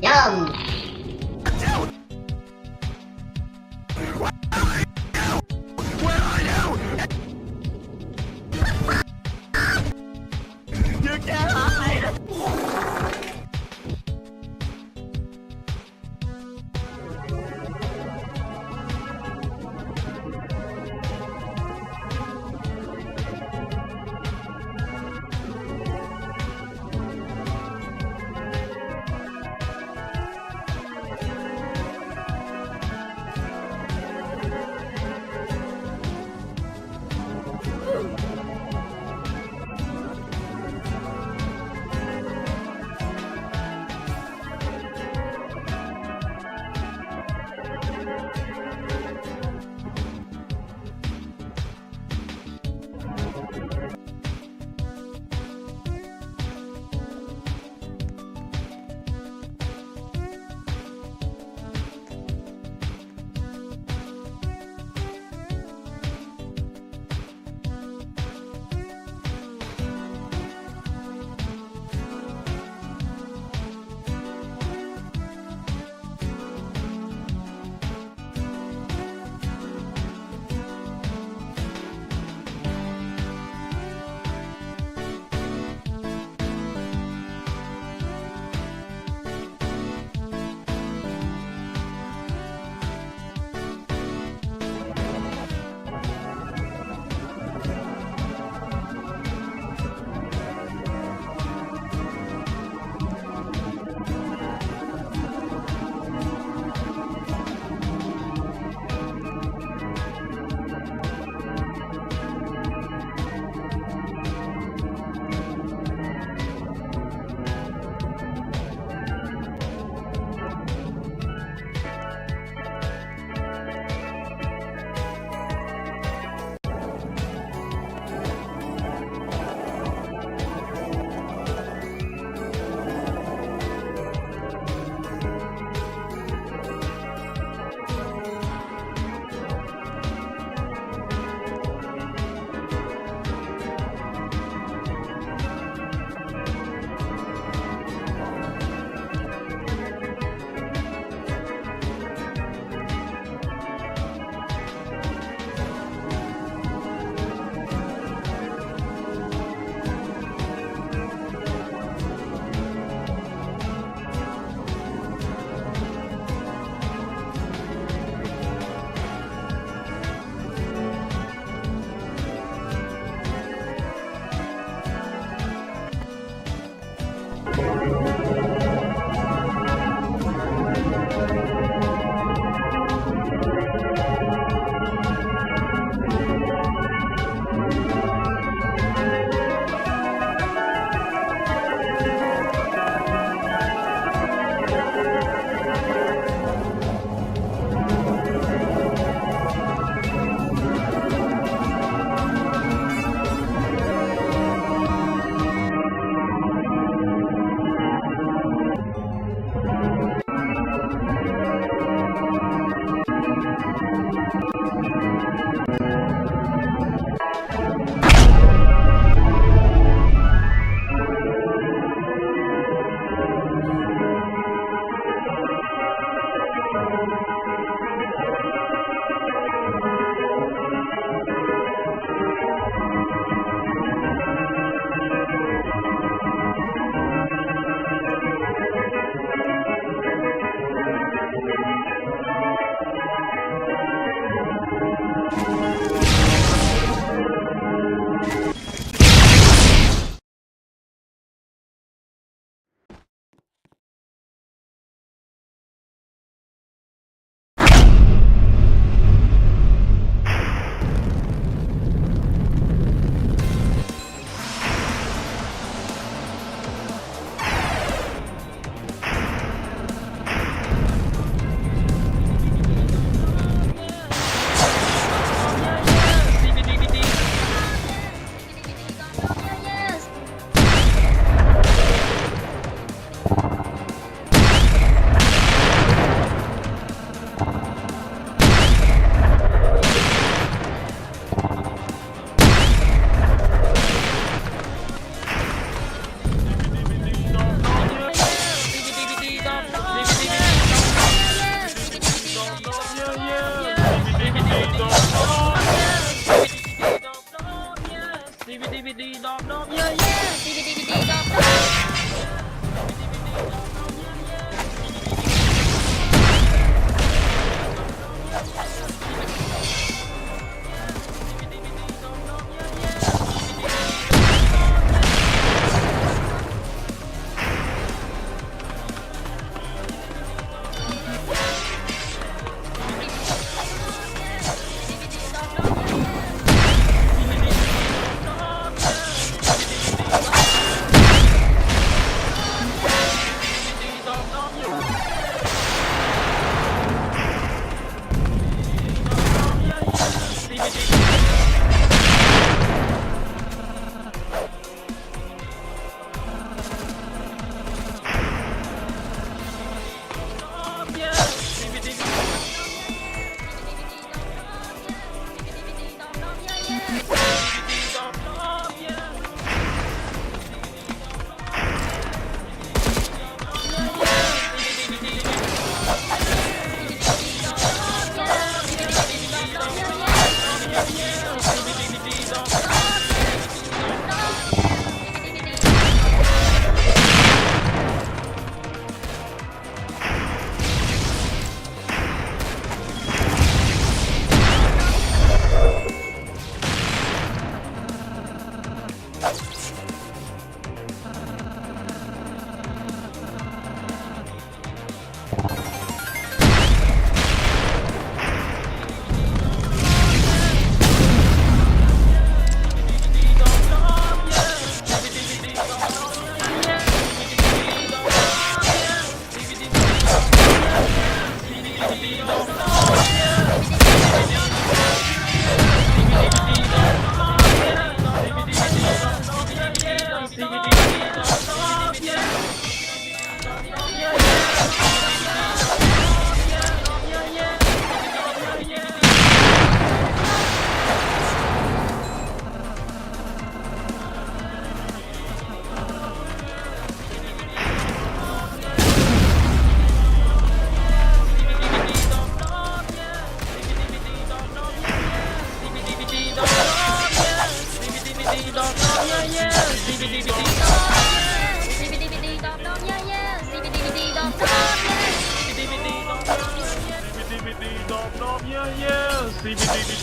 Yum! You can't hide!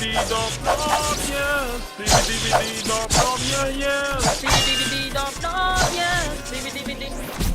ดีดอกน้องเยอะดีดอกน้องเยอะเยอะ CBD ดอกน้องเยอะ CBD น้องเยอะ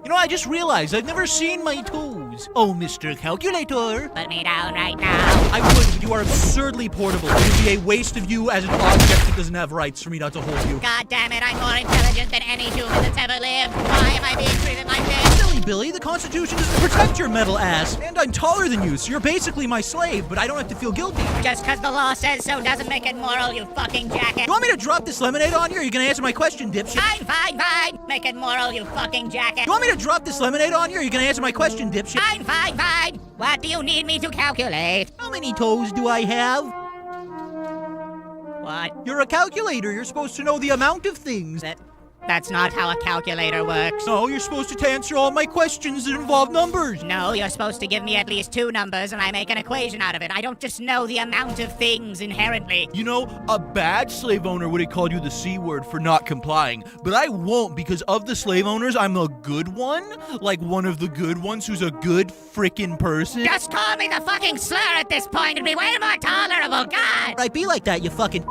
You know, I just realized I've never seen my toes. Oh, Mr. Calculator. Put me down right now. I would, but you are absurdly portable. It would be a waste of you as an object that doesn't have rights for me not to hold you. God damn it, I'm more intelligent than any human that's ever lived. Why am I being treated like this? Silly Billy, the Constitution doesn't protect your metal ass. And I'm taller than you, so you're basically my slave, but I don't have to feel guilty. Just because the law says so doesn't make it moral, you fucking jacket. You want me to drop this lemonade on you, or are you gonna answer my question, dipshit? Fine. Make it moral, you fucking jacket. You want me to drop this lemonade on you, or are you gonna answer my question, dipshit? Fine. What do you need me to calculate? How many toes do I have? What? You're a calculator. You're supposed to know the amount of things. That's not how a calculator works. No, you're supposed to answer all my questions that involve numbers. No, you're supposed to give me at least 2 numbers and I make an equation out of it. I don't just know the amount of things inherently. You know, a bad slave owner would have called you the C word for not complying, but I won't because of the slave owners, I'm a good one. Like one of the good ones who's a good frickin' person. Just call me the fucking slur at this point. It'd be way more tolerable, God! I'd be like that, you fucking.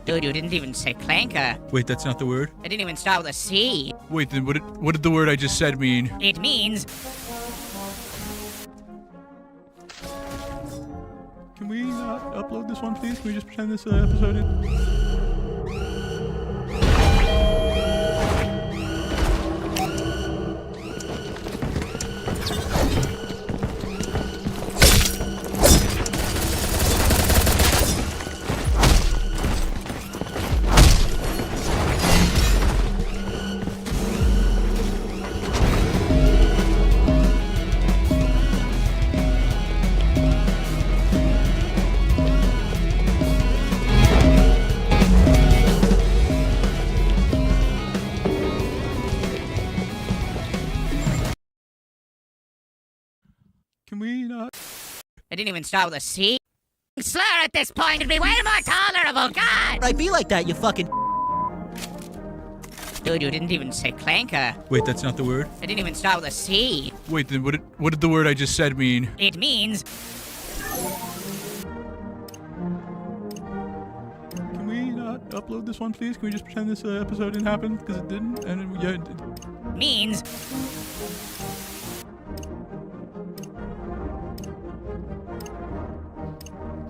Dude, you didn't even say clanker. Wait, that's not the word? It didn't even start with a C. Wait, then what did the word I just said mean? It means... Can we not upload this one, please? Can we just pretend this episode is... Can we not? It didn't even start with a C. Slur at this point. It'd be way more tolerable, God! I'd be like that, you fucking. Dude, you didn't even say clanker. Wait, that's not the word? It didn't even start with a C. Wait, then what did the word I just said mean? It means... Can we not upload this one, please? Can we just pretend this episode didn't happen? Because it didn't, and yeah, it did. means...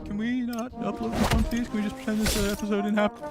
Can we not upload this one, please? Can we just pretend this episode didn't happen?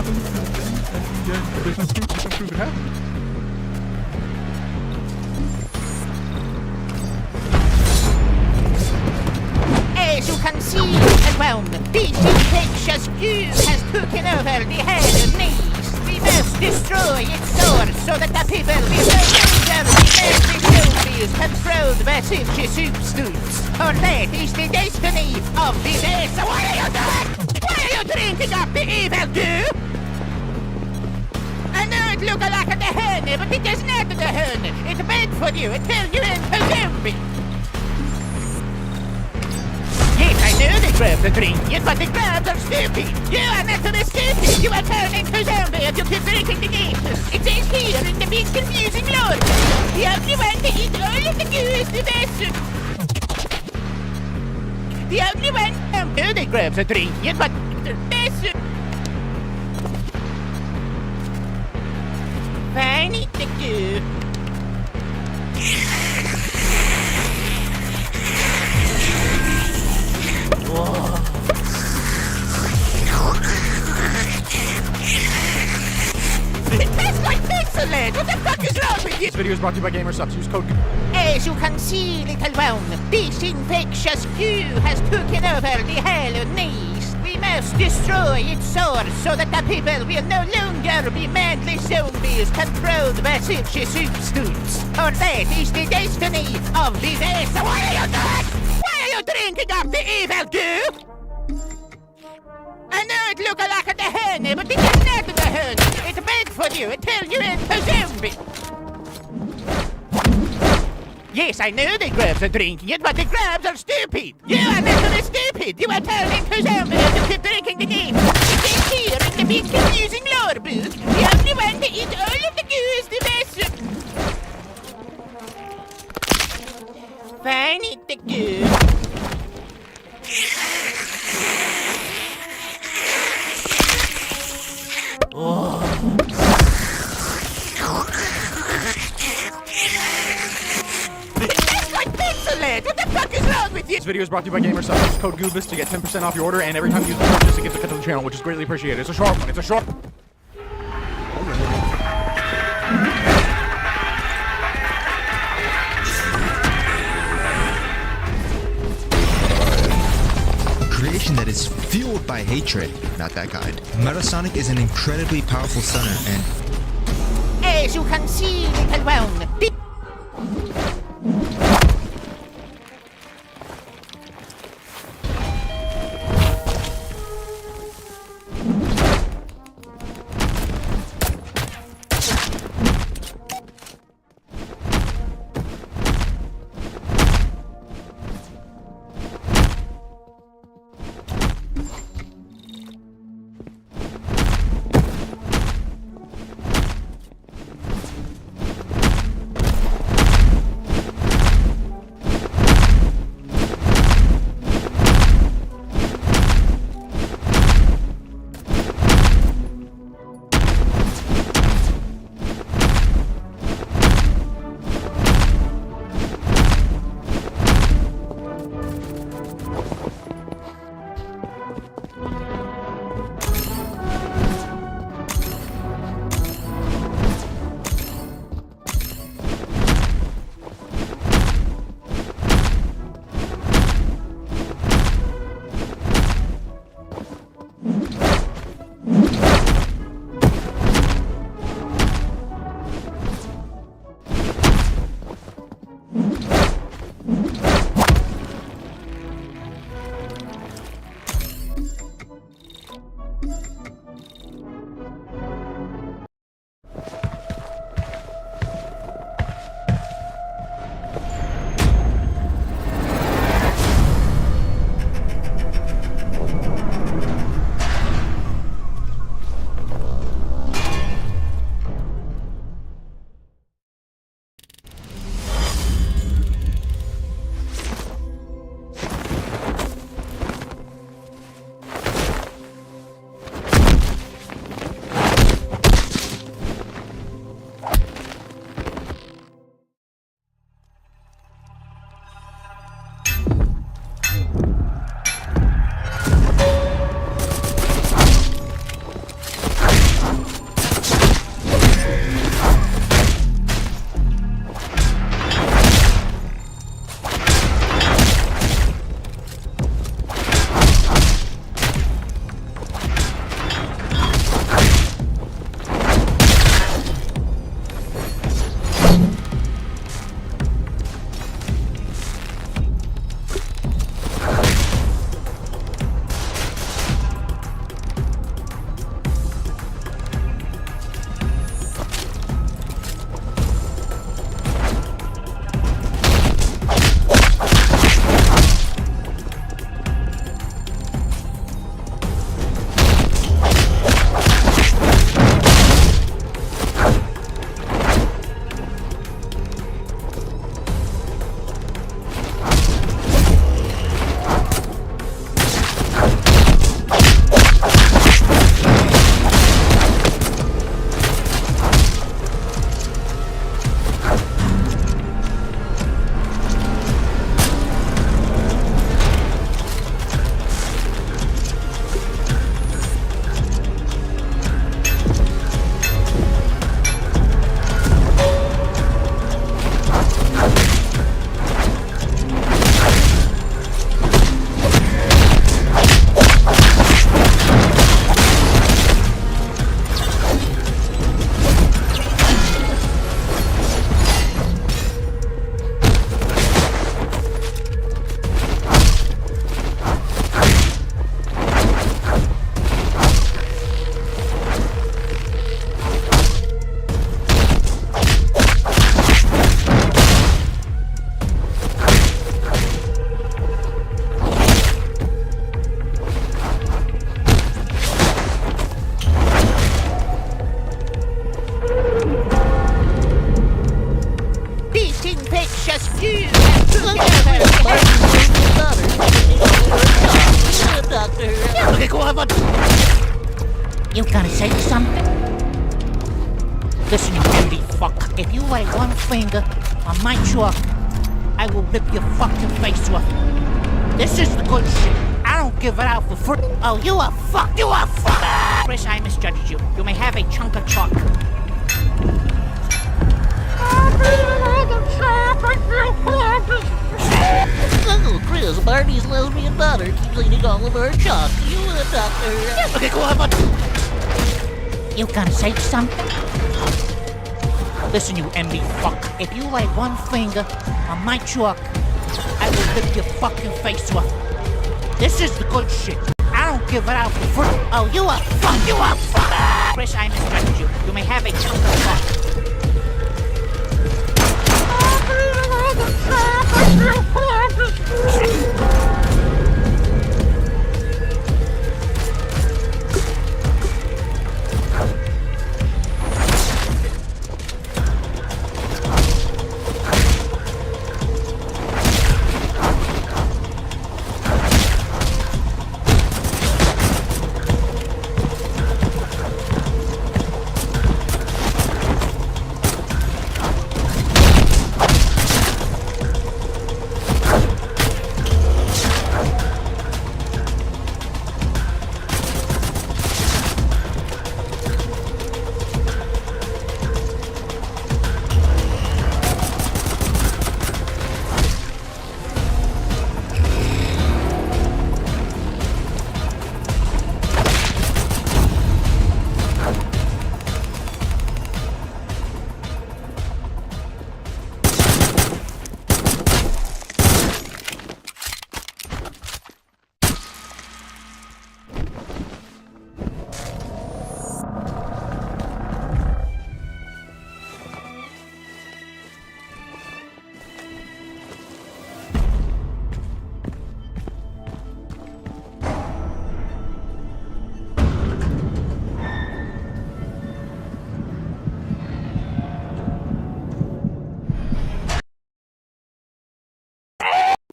There's no proof it happened. As you can see around, this infectious goo has taken over the whole Nice. We must destroy its source so that the people will no longer be zombies controlled by such a substance. For that is the destiny of the race. What are you doing? Why are you drinking up the evil goo? I know it looks like the honey, but it is not the honey. It's bad for you. It turns you into a zombie. Yes, I know the grabs are drinking, but the grabs are stupid. You are not to be stupid. You are turning into zombie if you keep drinking the gases. It says here in the big confusing lore. The only one to eat all of the goo is the best. The only one I know the grabs are drinking, but the best. Fine, eat the goo. It tastes like pixelate! What the fuck is wrong with you? This video is brought to you by GamerSubs. Use code. As you can see, little one, this infectious goo has taken over the whole of Nice. We must destroy its source so that the people will no longer be madly zombies controlled by such a substance. For that is the destiny of the race. What are you doing? Why are you drinking up the evil goo? I know it looks like the honey, but it is not the honey. It's bad for you. It turns you into a zombie. Yes, I know the grabs are drinking it, but the grabs are stupid. You are not stupid. You are turning into a zombie if you keep drinking the game. It is here in the big confusing lore book. The only one to eat all of the goo is the best. Fine, eat the goo. What the fuck is wrong with you? This video is brought to you by GamerSubs. Use code Goobus to get 10% off your order, and every time you use the purchase, it gets a cut to the channel, which is greatly appreciated. It's a short one. It's a short. Creation that is fueled by hatred, not that kind. Metasonic is an incredibly powerful stunner, and as you can see, little one, You gonna say something? Listen, you empty fuck. If you lay one finger on my chalk, I will rip your fucking face off. This is the good shit. I don't give it out for free. Oh, you a fuck. You a fuck. Chris, I misjudged you. You may have a chunk of chalk. Uncle Chris, Barney's lesbian daughter keeps eating all of her chalk. You a doctor? Okay, go on. You gonna say something? Listen, you MB fuck. If you lay one finger on my chalk, I will rip your fucking face off. This is the good shit. I don't give it out for free. Oh, you a fuck. You a fuck. Chris, I misjudged you. You may have a chunk of chalk.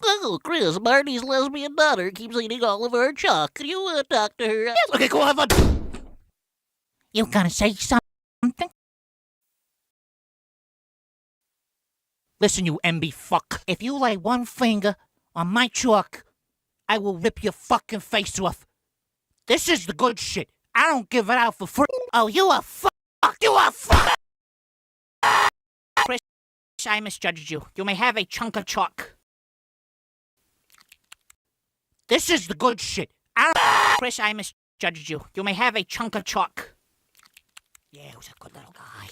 Uncle Chris, Barney's lesbian daughter keeps eating all of her chalk. Could you doctor? Yes, okay, go on. You gonna say something? Listen, you MB fuck. If you lay one finger on my chalk, I will rip your fucking face off. This is the good shit. I don't give it out for free. Oh, you a fuck. You a fuck. Chris, I misjudged you. You may have a chunk of chalk. This is the good shit. Chris, I misjudged you. You may have a chunk of chalk. Yeah, he was a good little guy.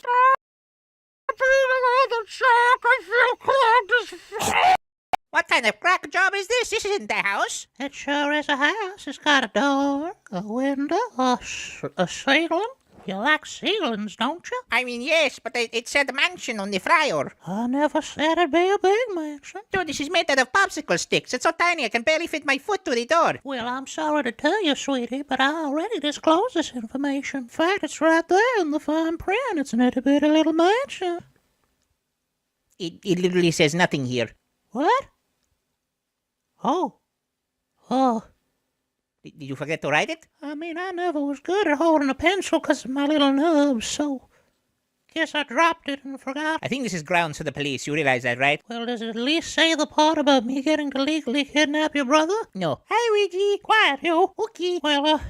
What kind of crack job is this? This isn't the house. It sure is a house. It's got a door, a window, a ceiling. You like ceilings, don't you? I mean, yes, but it said mansion on the flyer. I never said it'd be a big mansion. Dude, this is made out of popsicle sticks. It's so tiny I can barely fit my foot through the door. Well, I'm sorry to tell you, sweetie, but I already disclosed this information. In fact, it's right there in the fine print. It's an itty-bitty little mansion. It literally says nothing here. What? Oh. Did you forget to write it? I mean, I never was good at holding a pencil because of my little nubs, so guess I dropped it and forgot. I think this is grounds for the police. You realize that, right? Well, does it at least say the part about me getting to legally kidnap your brother? No. Hi, Ouija. Quiet, yo. Okay. Well,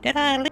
Did I leave?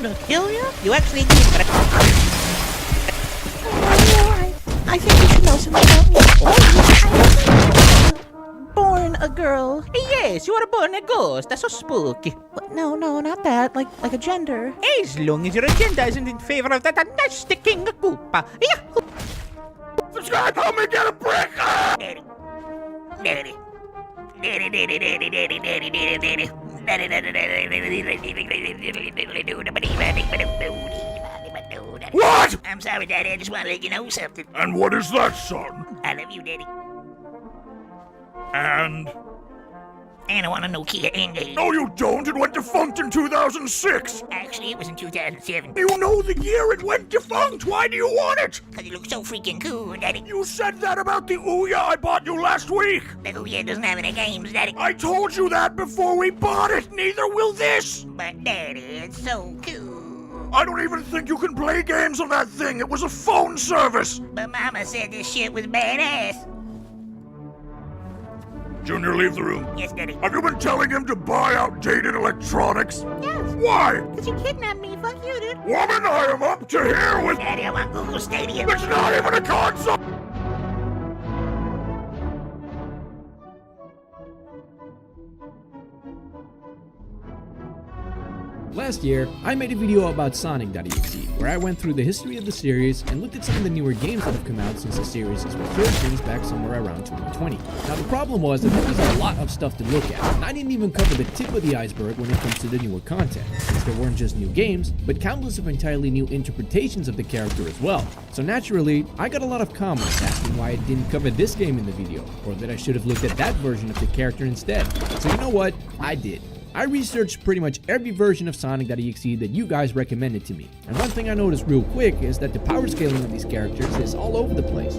To kill you? You actually need to... I think you should know something about me. I was born a girl. Yes, you were born a ghost. That's so spooky. But no, not that. Like a gender. As long as your agenda isn't in favor of that nasty King Koopa. Yeah. Subscribe, homie, get a brick! Daddy. Daddy, daddy, daddy, daddy, daddy, daddy, daddy. Daddy, daddy, What? I'm sorry, Daddy. I just want to let you know something. And what is that, son? I love you, Daddy. And? And I want a Nokia N-Gage. No, you don't. It went defunct in 2006. Actually, it was in 2007. You know the year it went defunct. Why do you want it? Because it looks so freaking cool, Daddy. You said that about the Ouya I bought you last week. The Ouya doesn't have any games, Daddy. I told you that before we bought it. Neither will this. But, Daddy, it's so cool. I don't even think you can play games on that thing. It was a phone service. But Mama said this shit was badass. Junior, leave the room. Yes, Daddy. Have you been telling him to buy outdated electronics? Yes. Why? Because you kidnapped me. Fuck you, dude. Woman, I am up to here with... Daddy, I want Google Stadia. It's not even a console! Last year, I made a video about Sonic.exe, where I went through the history of the series and looked at some of the newer games that have come out since the series was first released back somewhere around 2020. Now the problem was that there was a lot of stuff to look at, and I didn't even cover the tip of the iceberg when it comes to the newer content, since there weren't just new games, but countless of entirely new interpretations of the character as well. So naturally, I got a lot of comments asking why I didn't cover this game in the video, or that I should have looked at that version of the character instead. So you know what? I did. I researched pretty much every version of Sonic.exe that you guys recommended to me, and one thing I noticed real quick is that the power scaling of these characters is all over the place.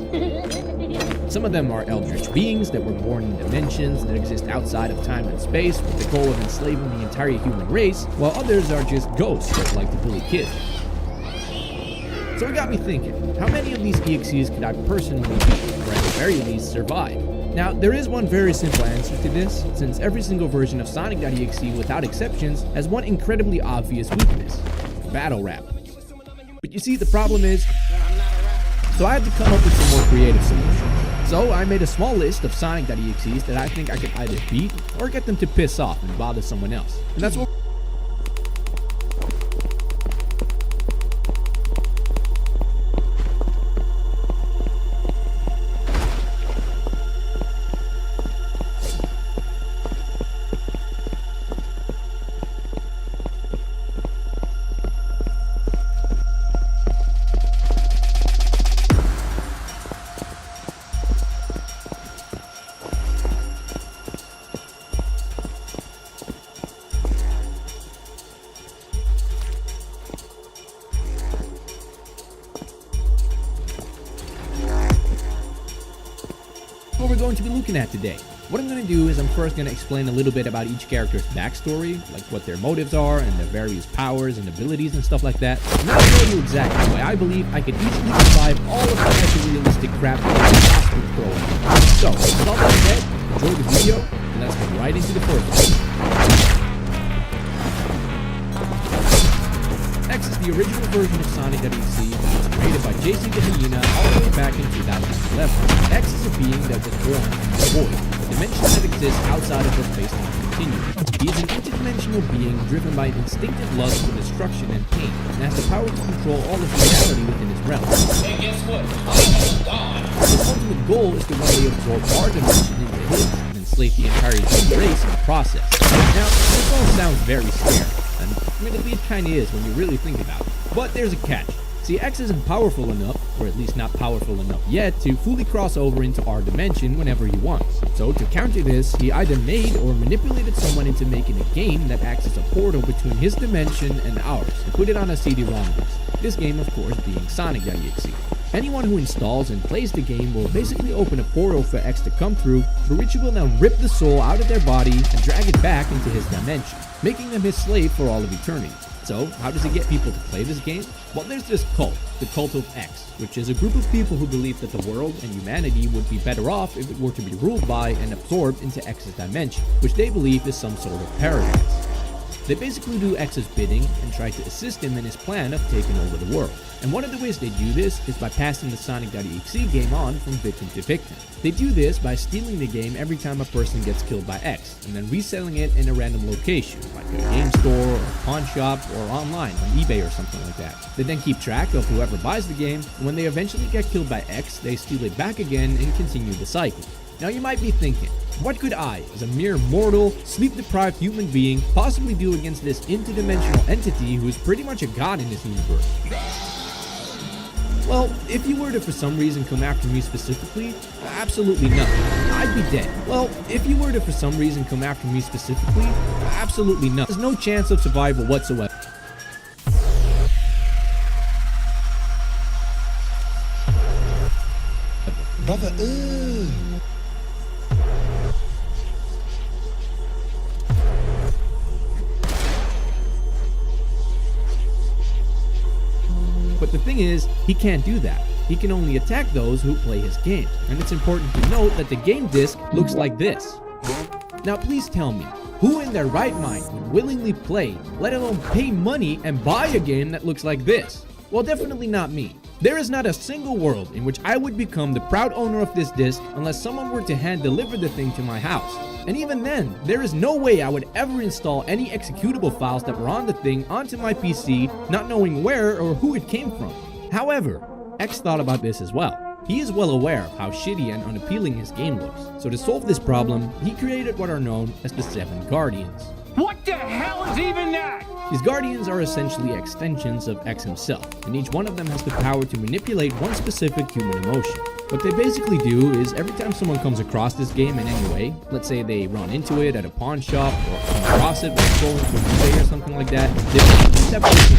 Some of them are eldritch beings that were born in dimensions that exist outside of time and space with the goal of enslaving the entire human race, while others are just ghosts that like to bully kids. So it got me thinking, how many of these EXEs could I personally beat, or at the very least survive? Now, there is one very simple answer to this, since every single version of Sonic.exe, without exceptions, has one incredibly obvious weakness: battle rap. But you see, the problem is, so I had to come up with some more creative solutions. So I made a small list of Sonic.exes that I think I could either beat, or get them to piss off and bother someone else. And that's what we're going to be looking at today. What I'm going to do is I'm first going to explain a little bit about each character's backstory, like what their motives are and their various powers and abilities and stuff like that. And I'll show you exactly why I believe I could easily survive all of the hyper-realistic crap that I could possibly throw at me. So, with all that said, enjoy the video, and let's get right into the first one. X is the original version of Sonic.exe that was created by JC the Hyena all the way back in 2011. X is a being that was born in the void, a dimension that exists outside of the space-time continuum. He is an interdimensional being driven by an instinctive lust for destruction and pain, and has the power to control all of reality within his realm. Hey, guess what? I'm gone. His ultimate goal is to one day absorb our dimension into his and enslave the entire human race in the process. Now, this all sounds very scary, and admittedly it kinda is when you really think about it. But there's a catch. See, X isn't powerful enough, or at least not powerful enough yet, to fully cross over into our dimension whenever he wants. So to counter this, he either made or manipulated someone into making a game that acts as a portal between his dimension and ours, and put it on a CD-ROM disc. This game, of course, being Sonic.exe. Anyone who installs and plays the game will basically open a portal for X to come through which will then rip the soul out of their body and drag it back into his dimension, making them his slave for all of eternity. So, how does he get people to play this game? Well, there's this cult, the Cult of X, which is a group of people who believe that the world and humanity would be better off if it were to be ruled by and absorbed into X's dimension, which they believe is some sort of paradise. They basically do X's bidding and try to assist him in his plan of taking over the world. And one of the ways they do this is by passing the Sonic.exe game on from victim to victim. They do this by stealing the game every time a person gets killed by X, and then reselling it in a random location, like a game store, or a pawn shop, or online on eBay or something like that. They then keep track of whoever buys the game, and when they eventually get killed by X, they steal it back again and continue the cycle. Now you might be thinking, what could I, as a mere mortal, sleep-deprived human being, possibly do against this interdimensional entity who is pretty much a god in this universe? Well, if you were to for some reason come after me specifically, absolutely nothing. I'd be dead. Well, if you were to for some reason come after me specifically, absolutely nothing. There's no chance of survival whatsoever. Brother, But the thing is, he can't do that. He can only attack those who play his game. And it's important to note that the game disc looks like this. Now please tell me, who in their right mind would willingly play, let alone pay money and buy a game that looks like this? Well, definitely not me. There is not a single world in which I would become the proud owner of this disc unless someone were to hand deliver the thing to my house. And even then, there is no way I would ever install any executable files that were on the thing onto my PC, not knowing where or who it came from. However, X thought about this as well. He is well aware of how shitty and unappealing his game looks. So to solve this problem, he created what are known as the 7 Guardians. What the hell is even that? These Guardians are essentially extensions of X himself, and each one of them has the power to manipulate one specific human emotion. What they basically do is every time someone comes across this game in any way, let's say they run into it at a pawn shop or come across it while scrolling through eBay or something like that, they basically that person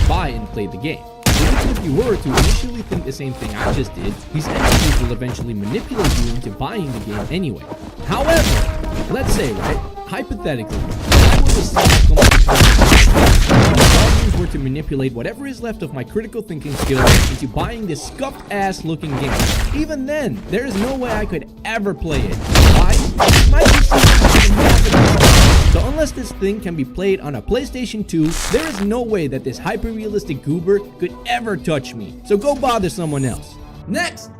buy and play the game. Even if you were to initially think the same thing I just did, these entities will eventually manipulate you into buying the game anyway. However, let's say, right, hypothetically, if I were to cynical Guardians were to manipulate whatever is left of my critical thinking skills into buying this scuffed-ass looking game. Even then, there is no way I could ever play it. Why? Because my PC so unless this thing can be played on a PlayStation 2, there is no way that this hyper-realistic goober could ever touch me. So go bother someone else. Next!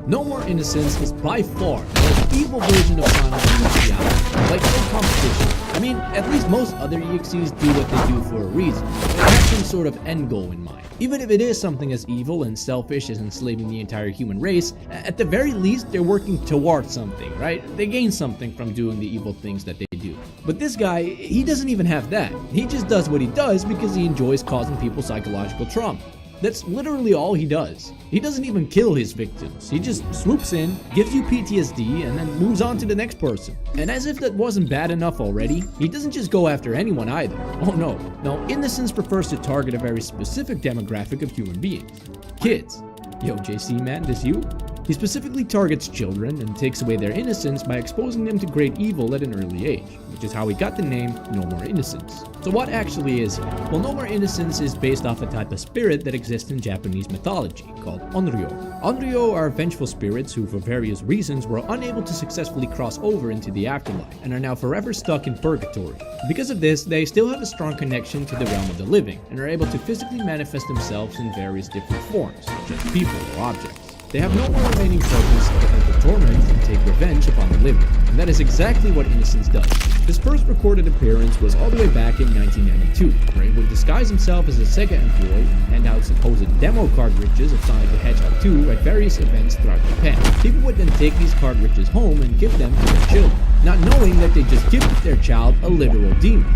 No More Innocence is by far the most evil version of Sonic EXE out. Like no competition. I mean, at least most other EXEs do what they do for a reason. They have some sort of end goal in mind. Even if it is something as evil and selfish as enslaving the entire human race, at the very least they're working towards something, right? They gain something from doing the evil things that they do. But this guy, he doesn't even have that. He just does what he does because he enjoys causing people psychological trauma. That's literally all he does. He doesn't even kill his victims. He just swoops in, gives you PTSD, and then moves on to the next person. And as if that wasn't bad enough already, he doesn't just go after anyone either. Oh no. No, Innocence prefers to target a very specific demographic of human beings. Kids. Yo, JC man, this you? He specifically targets children and takes away their innocence by exposing them to great evil at an early age, which is how he got the name No More Innocence. So what actually is he? Well, No More Innocence is based off a type of spirit that exists in Japanese mythology, called Onryo. Onryo are vengeful spirits who for various reasons were unable to successfully cross over into the afterlife, and are now forever stuck in purgatory. Because of this, they still have a strong connection to the realm of the living, and are able to physically manifest themselves in various different forms, such as people or objects. They have no more remaining purpose other than to torment and take revenge upon the living, and that is exactly what Innocence does. His first recorded appearance was all the way back in 1992, where he would disguise himself as a Sega employee and hand out supposed demo cartridges of Sonic the Hedgehog 2 at various events throughout Japan. People would then take these cartridges home and give them to their children, not knowing that they just gifted their child a literal demon.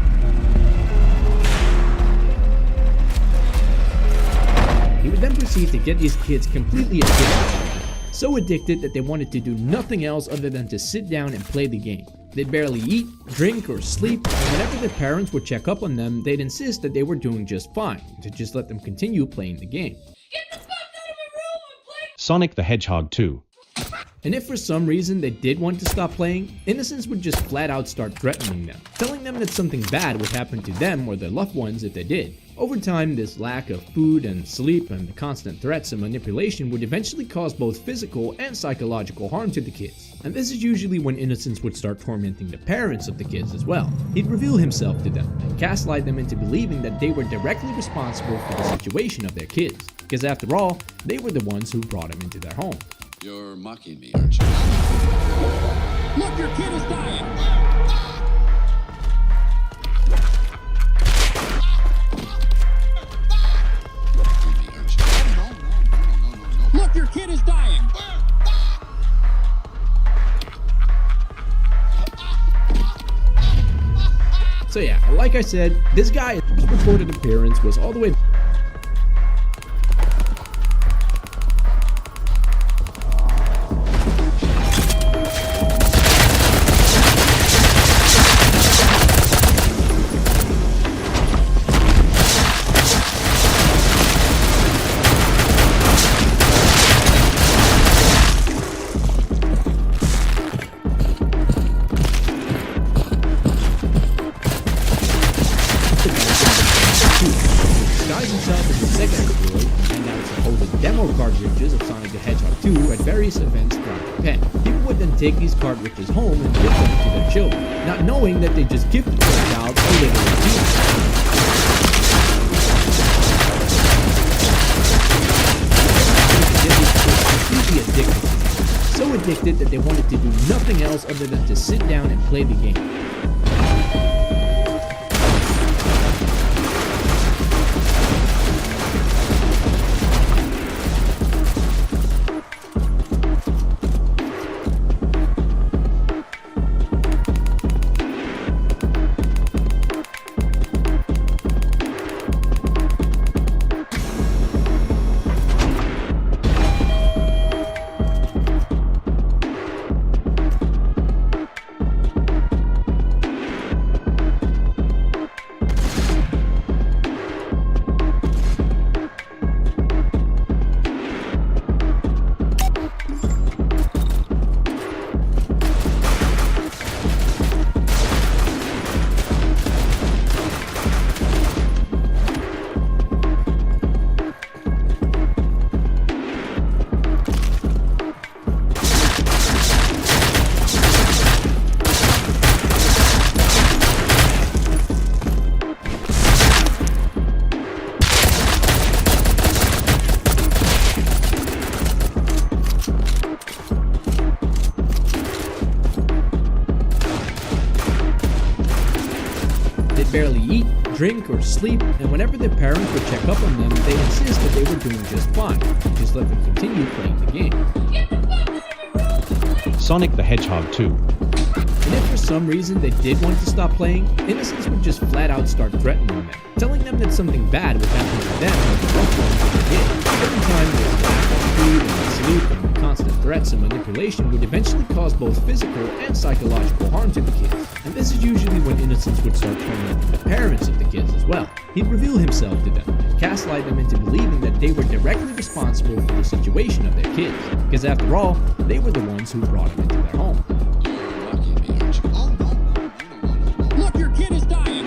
He would then proceed to get these kids completely addicted. So addicted that they wanted to do nothing else other than to sit down and play the game. They'd barely eat, drink, or sleep, and whenever their parents would check up on them, they'd insist that they were doing just fine, to just let them continue playing the game. Get the fuck out of my room and play Sonic the Hedgehog 2. And if for some reason they did want to stop playing, Innocence would just flat out start threatening them, telling them that something bad would happen to them or their loved ones if they did. Over time, this lack of food and sleep and the constant threats and manipulation would eventually cause both physical and psychological harm to the kids. And this is usually when Innocence would start tormenting the parents of the kids as well. He'd reveal himself to them and gaslight them into believing that they were directly responsible for the situation of their kids, because after all, they were the ones who brought him into their home. You're mocking me, aren't you? Look, your kid is dying! Look, your kid is dying. So yeah, like I said, this guy's recorded appearance was all the way disguised himself as the second employee and out supposed demo cartridges of Sonic the Hedgehog 2 at various events throughout Japan. People would then take these cartridges home and give them to their children, not knowing that they just gifted their child a little computer. Completely addicted to it. So addicted that they wanted to do nothing else other than to sit down and play the game. Barely eat, drink, or sleep, and whenever their parents would check up on them, they'd insist that they were doing just fine, and just let them continue playing the game. Sonic the Hedgehog 2. And if for some reason they did want to stop playing, innocents would just flat out start threatening them, telling them that something bad would happen to them or the loved ones that they did. Every time they would lack on food and sleep, and constant threats and manipulation would eventually cause both physical and psychological harm to the kids. And this is usually when innocents would start tormenting the parents of the kids as well. He'd reveal himself to them, and gaslight them into believing that they were directly responsible for the situation of their kids, because after all, they were the ones who brought them into their home. You're mocking me, aren't you? Oh, no. Look, your kid is dying.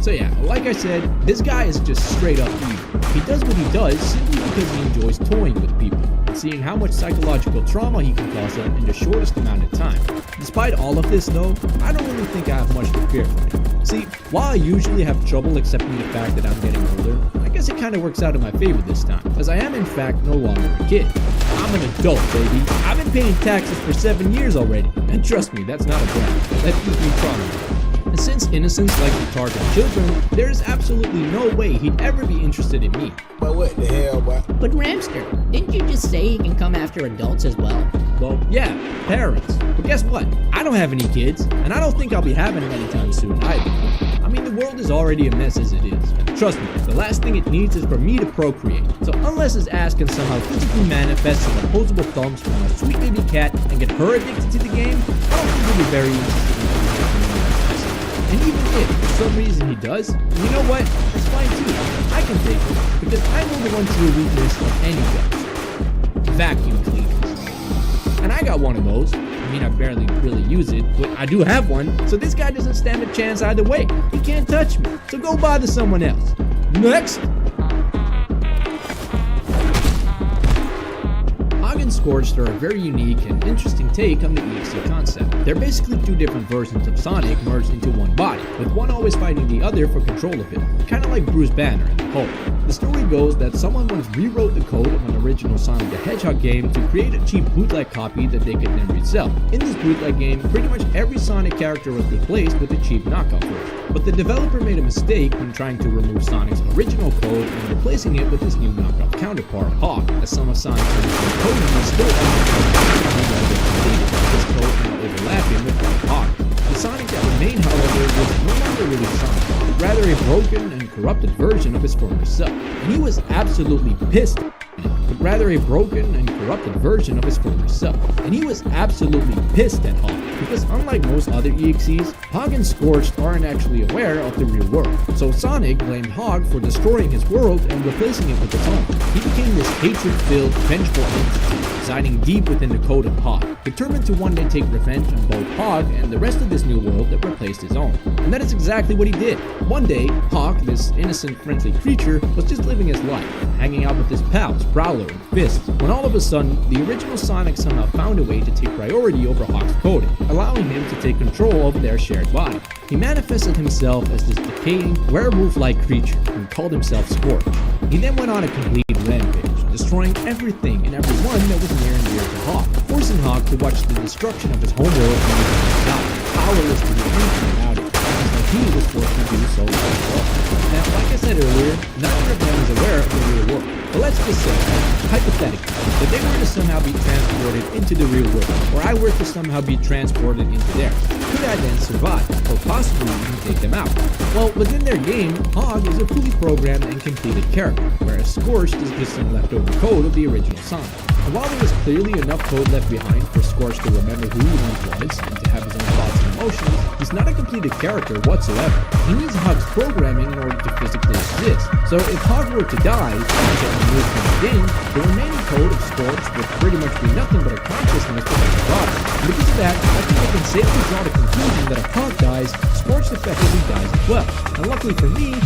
So yeah, like I said, this guy is just straight up evil. He does what he does simply because he enjoys toying with people, and seeing how much psychological trauma he can cause them in the shortest amount of time. Despite all of this though, I don't really think I have much to fear from him. See, while I usually have trouble accepting the fact that I'm getting older, I guess it kinda works out in my favor this time, as I am in fact no longer a kid. I'm an adult, baby. I've been paying taxes for 7 years already, and trust me, that's not a brag. That gives me trauma. And since innocents like to target children, there is absolutely no way he'd ever be interested in me. But what the hell, boy? But Ramster, didn't you just say he can come after adults as well? Well, yeah, parents. But guess what? I don't have any kids, and I don't think I'll be having them anytime soon either. I mean, the world is already a mess as it is. And trust me, the last thing it needs is for me to procreate. So unless his ass can somehow physically manifest some opposable thumbs from my sweet baby cat and get her addicted to the game, I don't think he'll be very interested in me. And even if, for some reason, he does, you know what? That's fine too. I can take it, because I know the one true weakness of any ghost. Vacuum cleaners. And I got one of those. I mean, I barely really use it, but I do have one, so this guy doesn't stand a chance either way. He can't touch me, so go bother someone else. Next! and Scorched are a very unique and interesting take on the EXE concept. They're basically two different versions of Sonic merged into one body, with one always always fighting the other for control of it, kinda like Bruce Banner in the Hulk. The story goes that someone once rewrote the code of an original Sonic the Hedgehog game to create a cheap bootleg copy that they could then resell. In this bootleg game, pretty much every Sonic character was replaced with a cheap knockoff version. But the developer made a mistake when trying to remove Sonic's original code and replacing it with his new knockoff counterpart, Hawk, as some of Sonic's original coding was still completed. This code now overlapping with Hawk. The Sonic that remained, however, was no longer really Sonic, but rather a broken and corrupted version of his former self. And he was absolutely pissed at Hawk, because unlike most other EXEs, Hawk and Scorched aren't actually aware of the real world. So Sonic blamed Hawk for destroying his world and replacing it with his own. He became this hatred-filled, vengeful entity, residing deep within the code of Hawk, determined to one day take revenge on both Hawk and the rest of this new world that replaced his own. And that is exactly what he did. One day, Hawk, this innocent, friendly creature, was just living his life, hanging out with his pals, Prowler and Fist, when all of a sudden, the original Sonic somehow found a way to take priority over Hawk's coding, allowing him to take control over their shared body. He manifested himself as this decaying, werewolf-like creature and called himself Scorch. He then went on a complete rampage, destroying everything and everyone that was near and dear to Hawk, forcing Hawk to watch the destruction of his homeworld and die, powerless to do anything about it, because he was forced to do so himself. Now, like I said earlier, neither of them is aware of the real world. But let's just say, hypothetically, that they were to somehow be transported into the real world, or I were to somehow be transported into theirs. Could I then survive, or possibly even take them out? Well, within their game, Hawk is a fully programmed and completed character, whereas Scorched is just some leftover code of the original Sonic. And while there was clearly enough code left behind for Scorched to remember who he once was and to have his own thoughts and emotions, he's not a completed character whatsoever. He needs Hawk's programming in order to physically exist. So if Hawk were to die, and get removed from the game, the remaining code of Scorched would pretty much be nothing but a consciousness without a body. And because of that, I think I can safely draw the conclusion that if Hawk dies, Scorched effectively dies as well. And luckily for me,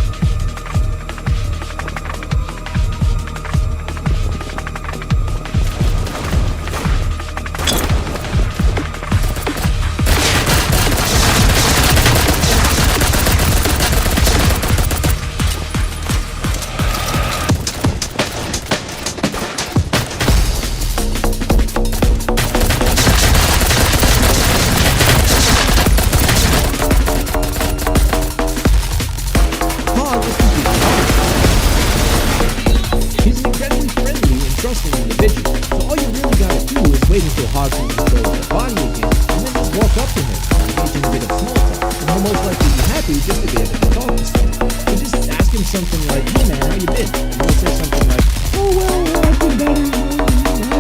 something like, hey man, how you been? And they'll say something like, oh well, I've been better,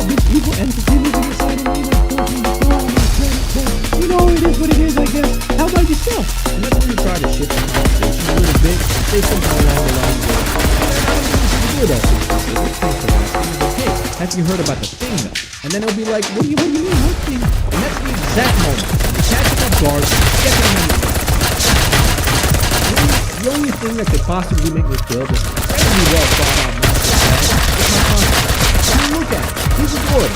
this evil entity living inside of me that's causing the storm on my planet, but you know, it is what it is, I guess. How about yourself? And then when you try to shift the conversation a little bit, say something along the lines of, I'm pretty good at this specific thing for asking, but hey, have you heard about the thing though? And then it'll be like, what do you mean, what thing? And that's the exact moment. You catch them off guard, get them in the The only thing that could possibly make me feel this incredibly well thought out master plan is my conscience. I mean, look at it. He's a lord.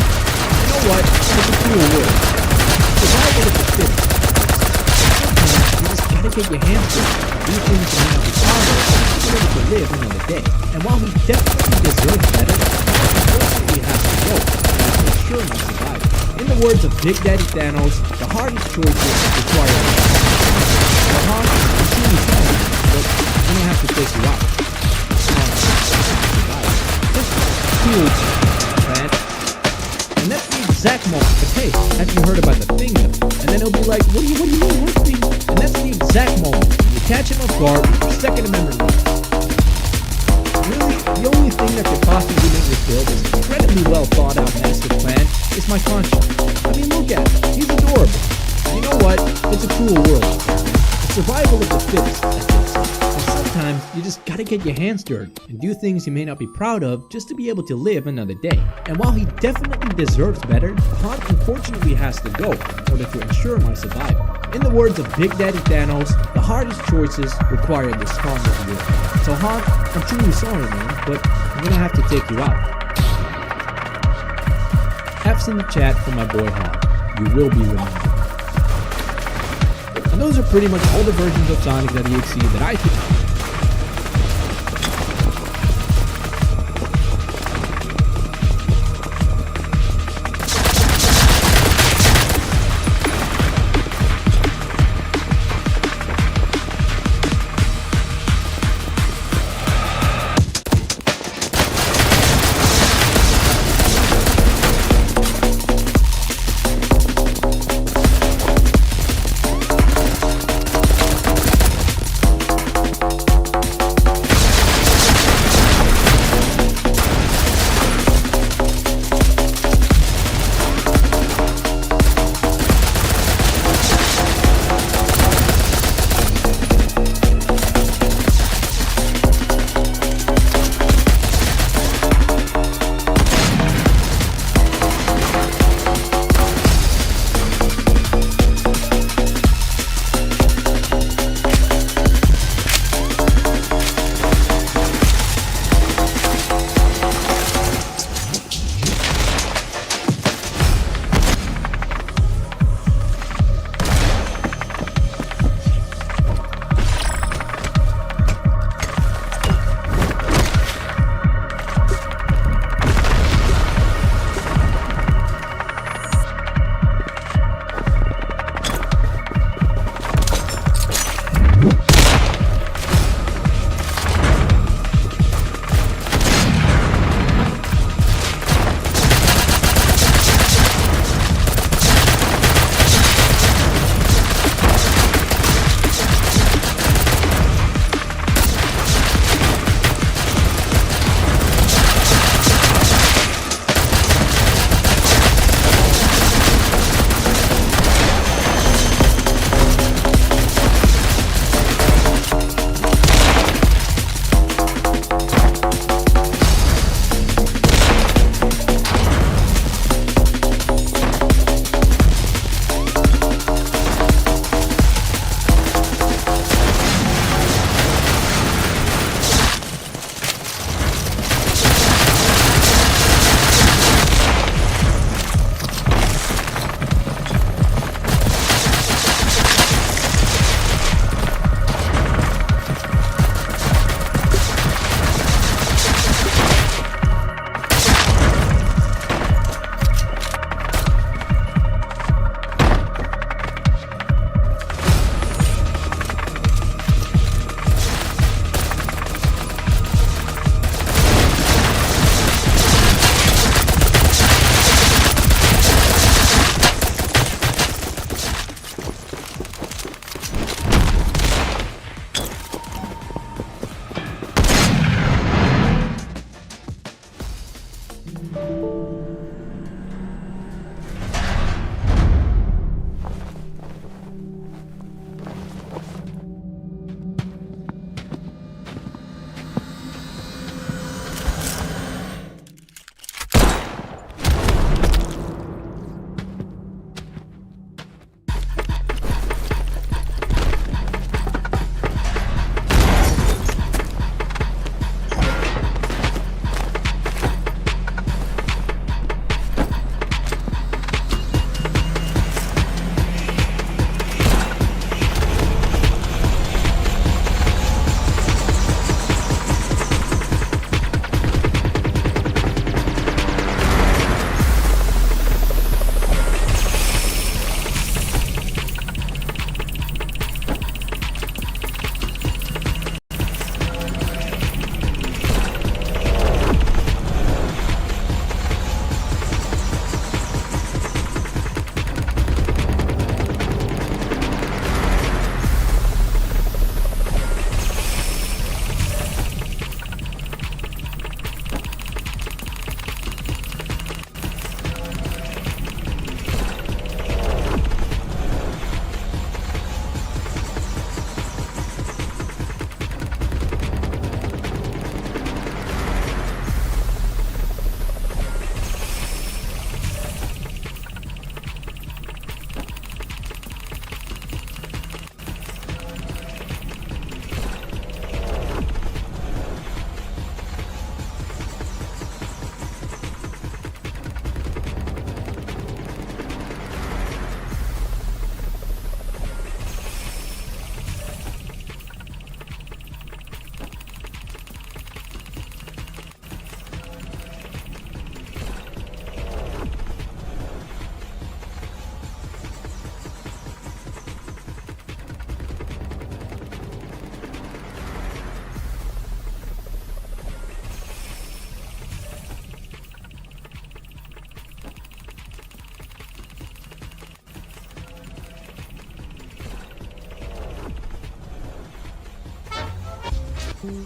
You know what? It's a cool word. Survival of the fittest. Sometimes you just gotta get your hands dirty. Do things you may not be proud of to be able to live another day. And while he definitely deserves better, unfortunately has to go to ensure my survival. In the words of Big Daddy Thanos, the hardest choices require the hard is truly sorry, but I'm gonna have to take you out. Huge, man. And that's the exact moment. But hey, have you heard about the thing though? And then it'll be like, what do you mean, what thing? And that's the exact moment. You catch him off guard, second amendment right. Really, the only thing that could possibly make me feel this incredibly well thought out master plan is my conscience. I mean, look at him. He's adorable. And you know what? It's a cruel world. It's survival of the fittest, I think so. And sometimes you just gotta get your hands dirty and do things you may not be proud of just to be able to live another day. And while he definitely deserves better, Hawk unfortunately has to go in order to ensure my survival. In the words of Big Daddy Thanos, the hardest choices require the strongest will. So Hawk, I'm truly sorry man, but I'm gonna have to take you out. F's in the chat for my boy Hawk. You will be remembered. those are pretty much all the versions of Sonic.exe that I think.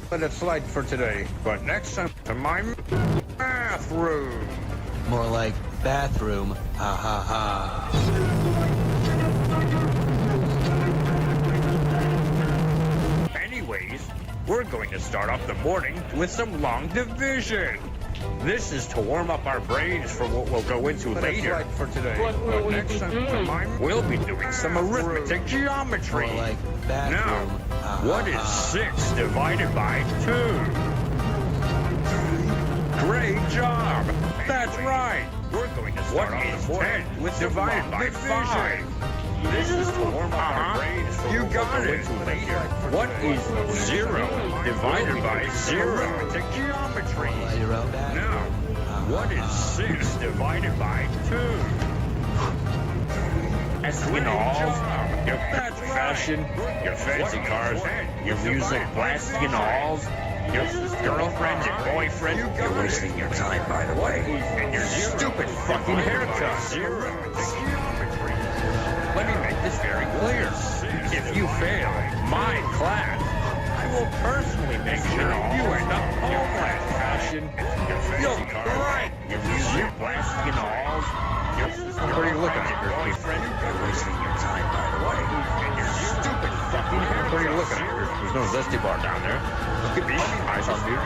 But it's light for today. But next time to my bathroom. More like bathroom. Ha ha ha. Anyways, we're going to start off the morning with some long division. This is to warm up our brains for what we'll go into later. For today. But next time, we'll be doing some arithmetic geometry. More like bathroom. Now, what is 6 divided by 2? Great job! That's right! We're going to start off the morning with divided by 5. This is to warm up our brains for what we'll go into later. What is 0 divided by 0? Geometry. Now, what is 6 divided by 2? Espinals, your fashion, your fancy cars, your music blasting halls, your girlfriends and boyfriends. You're wasting your time, by the way. And your stupid fucking haircut. 0. Let me make this very clear. If you fail my class, I will personally make sure you end up homeless. Fashion, your fancy cars, your music blasting halls. What are you looking at, your boyfriend? You're wasting your time, by the way. And your stupid fucking hair. What are you looking at? There's no zesty bar down there. Look at me. Eyes on me.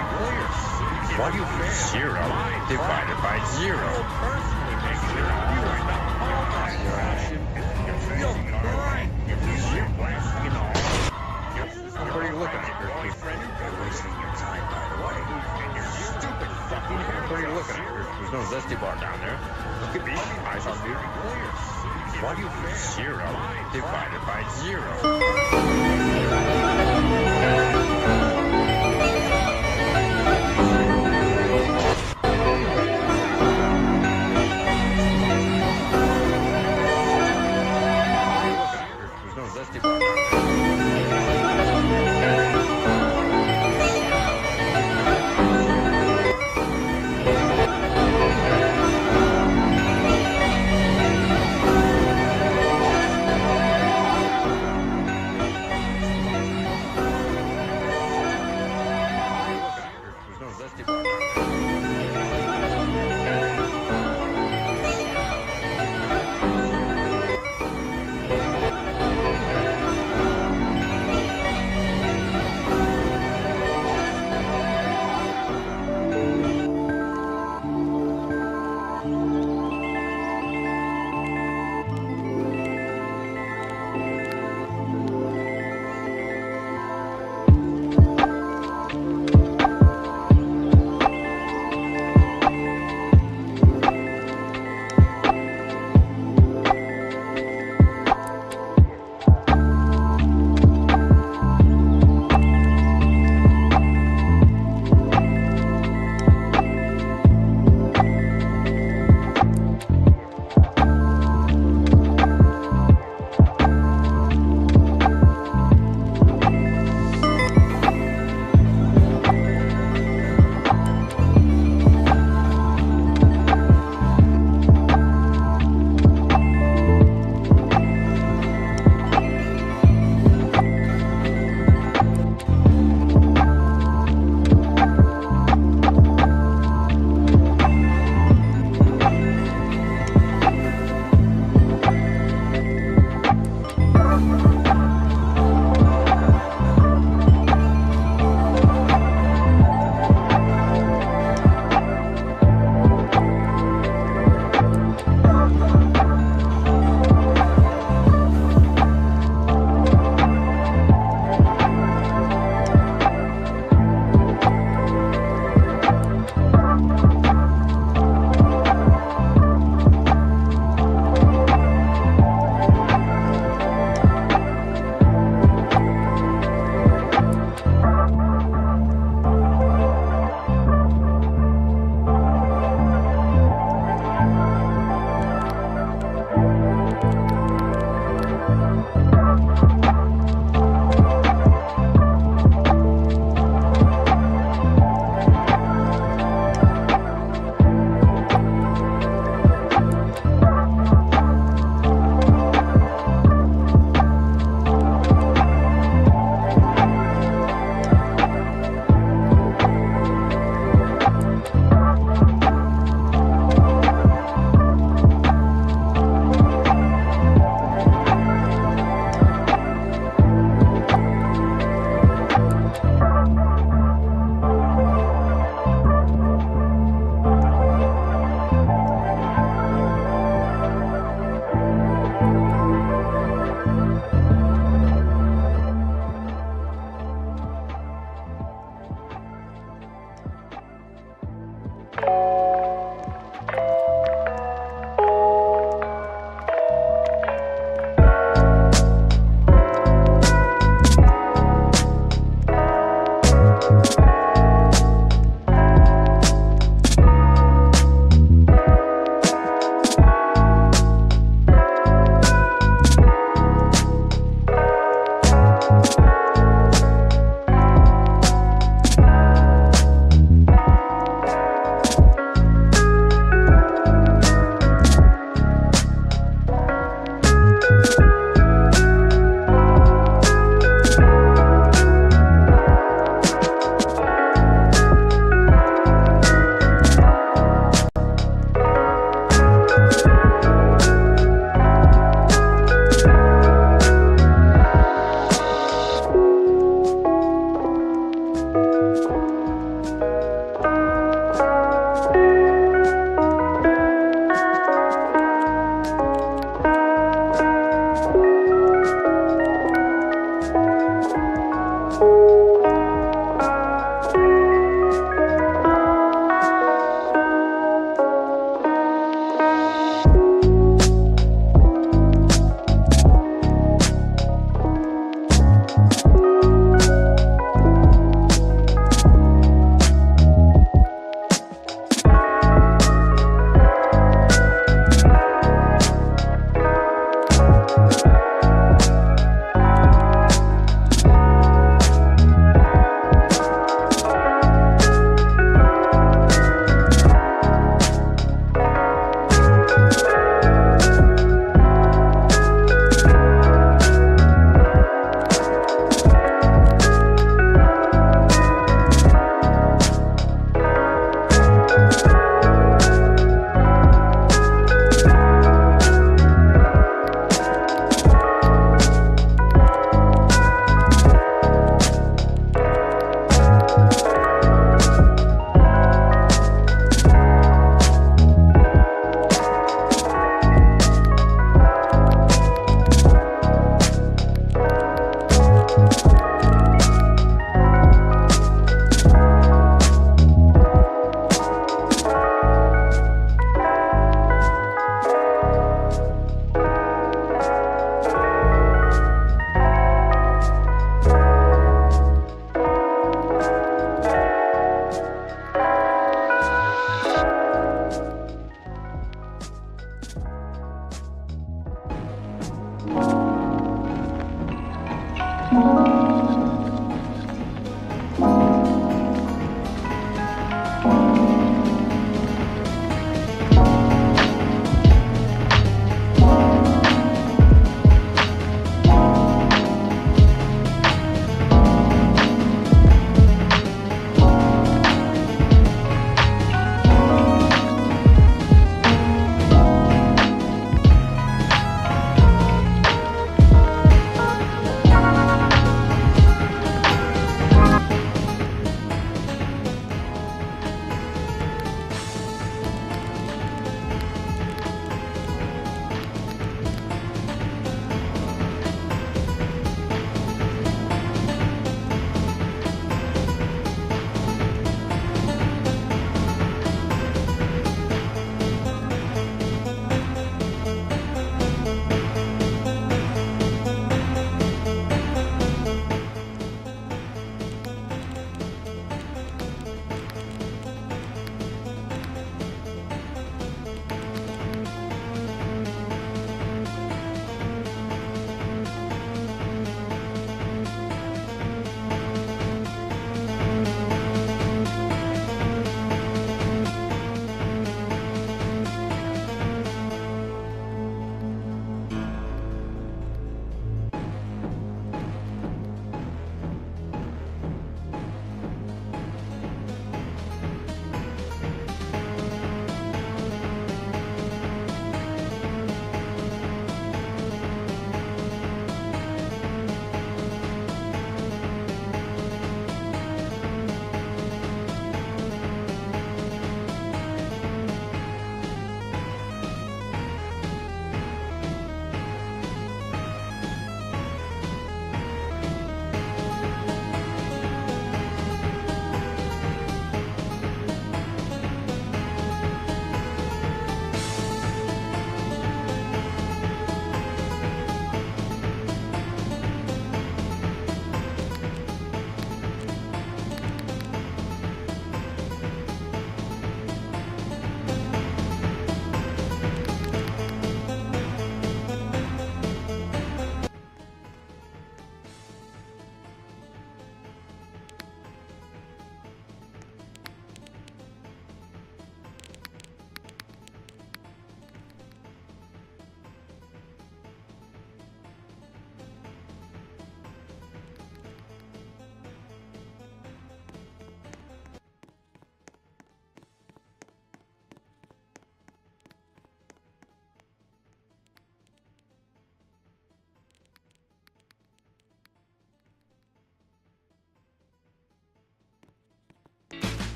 Why do you fail? 0 divided by 0. Personally make sure you end up homeless. Fashion, your fancy cars, your music blasting halls. What are you looking at, your boyfriend? You're wasting your time, by the way. And your stupid fucking hair. What are you looking at? There's no zesty bar down there. Look at me. Eyes on me. Why do you fail? 0 divided by 0. There's no zesty bar down there.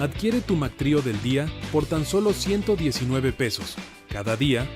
Adquiere tu Mactrío del día por tan solo 119 pesos. Cada día,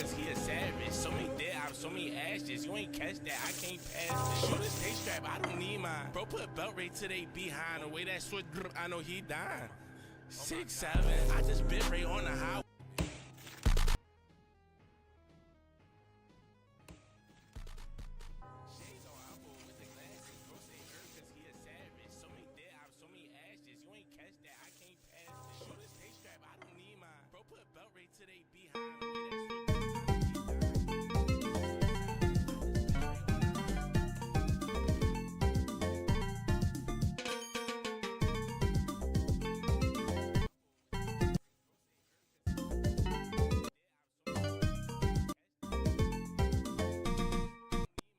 cause he a savage. So many dead ops, so many ashes. You ain't catch that, I can't pass this. Shoot his stay strap, I don't need mine. Bro, put a belt right to they behind. The way that switch, I know he dying. 6'7", I just bit right on the highway. Shades on elbow with the glasses. Bro say cause he a savage. So many dead ops, so many ashes. You ain't catch that, I can't pass this. Shoot his stay strap, I don't need mine. Bro, put a belt right to they behind. The way that switch,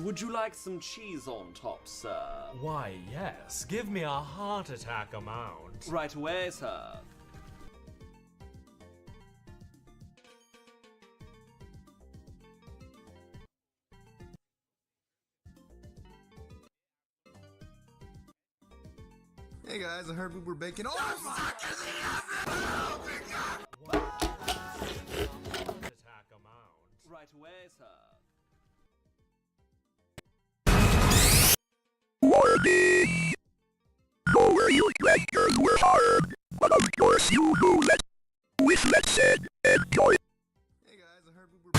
Would you like some cheese on top, sir? Why, yes. Give me a heart attack amount. Right away, sir. Hey guys, I heard we were baking. Oh, Attack amount. Right away, sir. Warning! Go where you lectures were hard, but of course you do that. With that said, enjoy. Hey guys, I heard we were.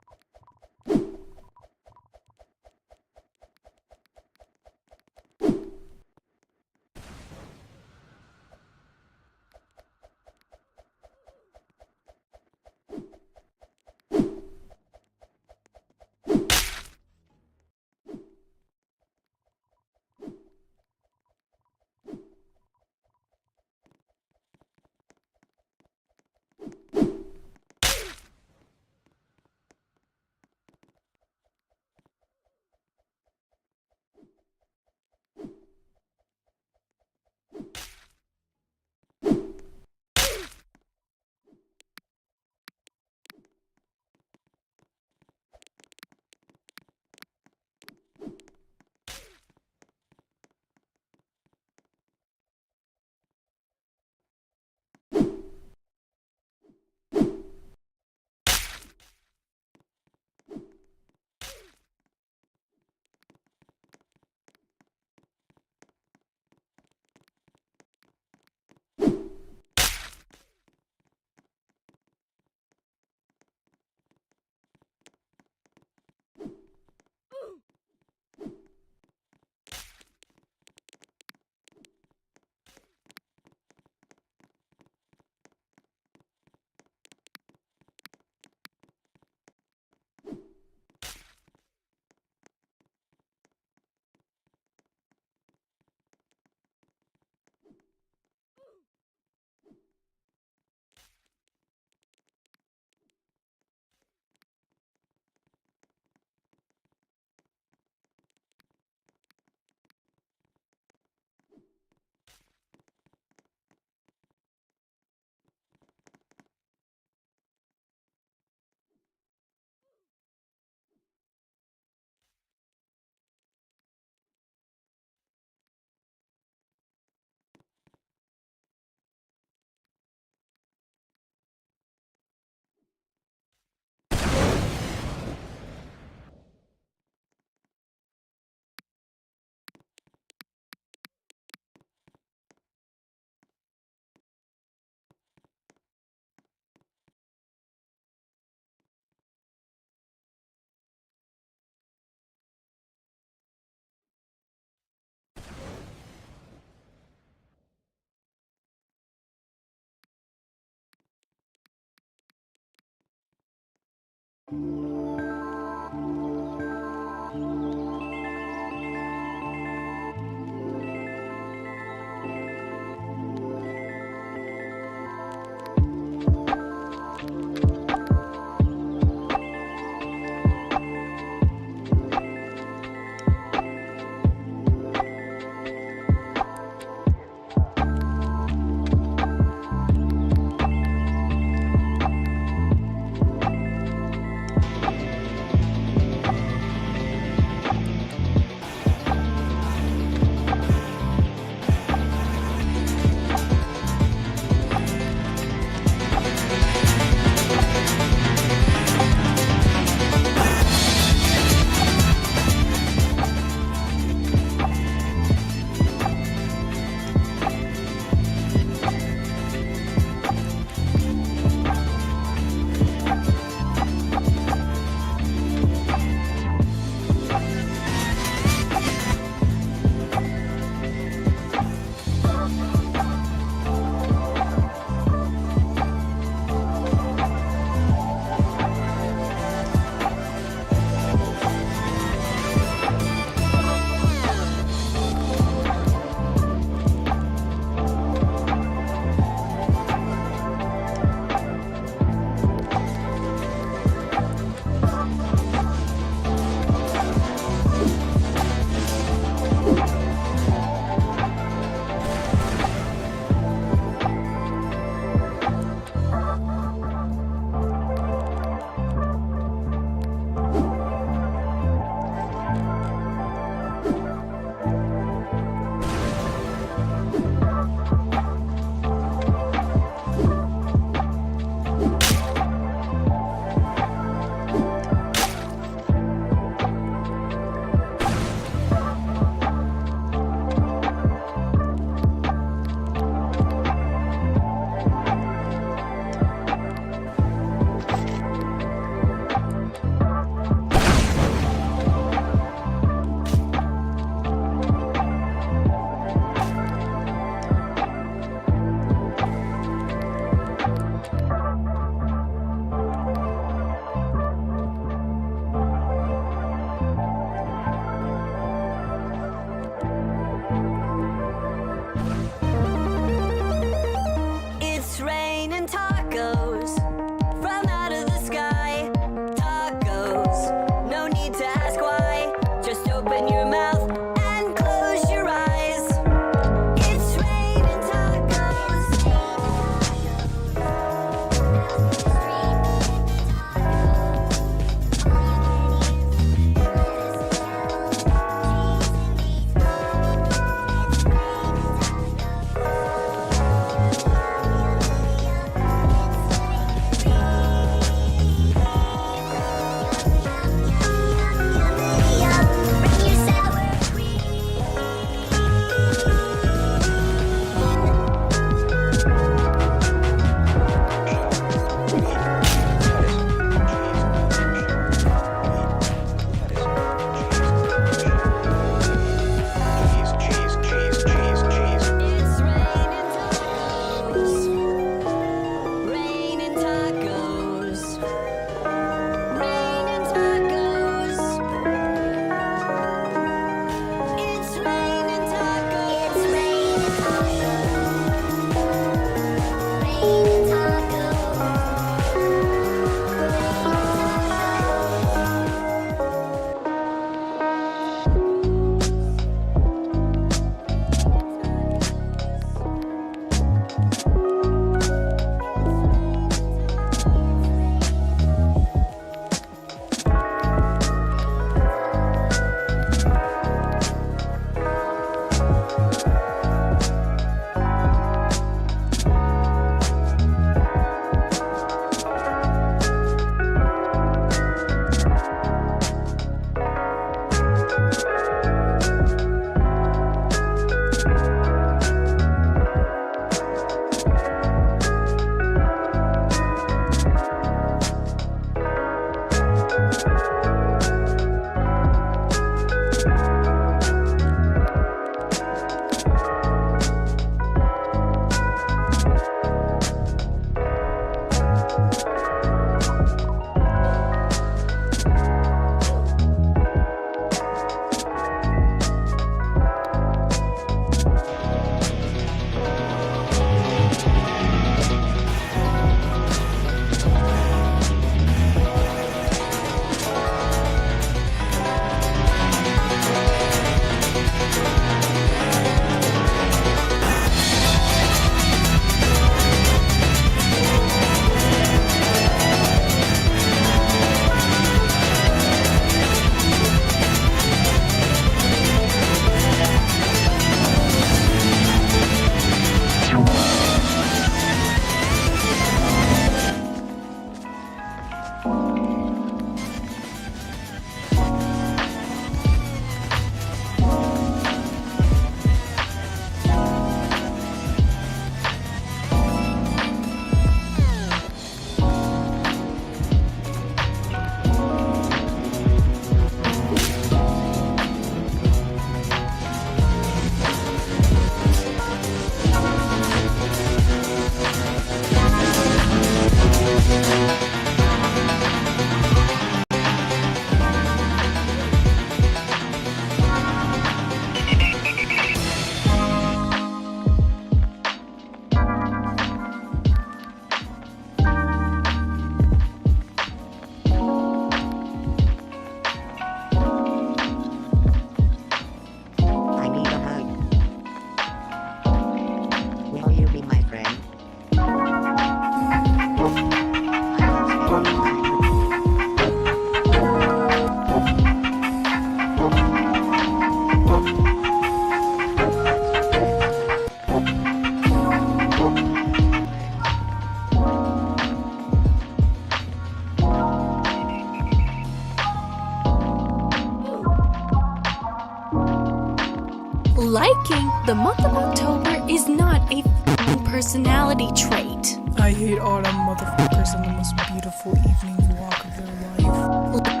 Liking the month of October is not a f***ing personality trait. I hate autumn motherfuckers on the most beautiful evening walk of their life.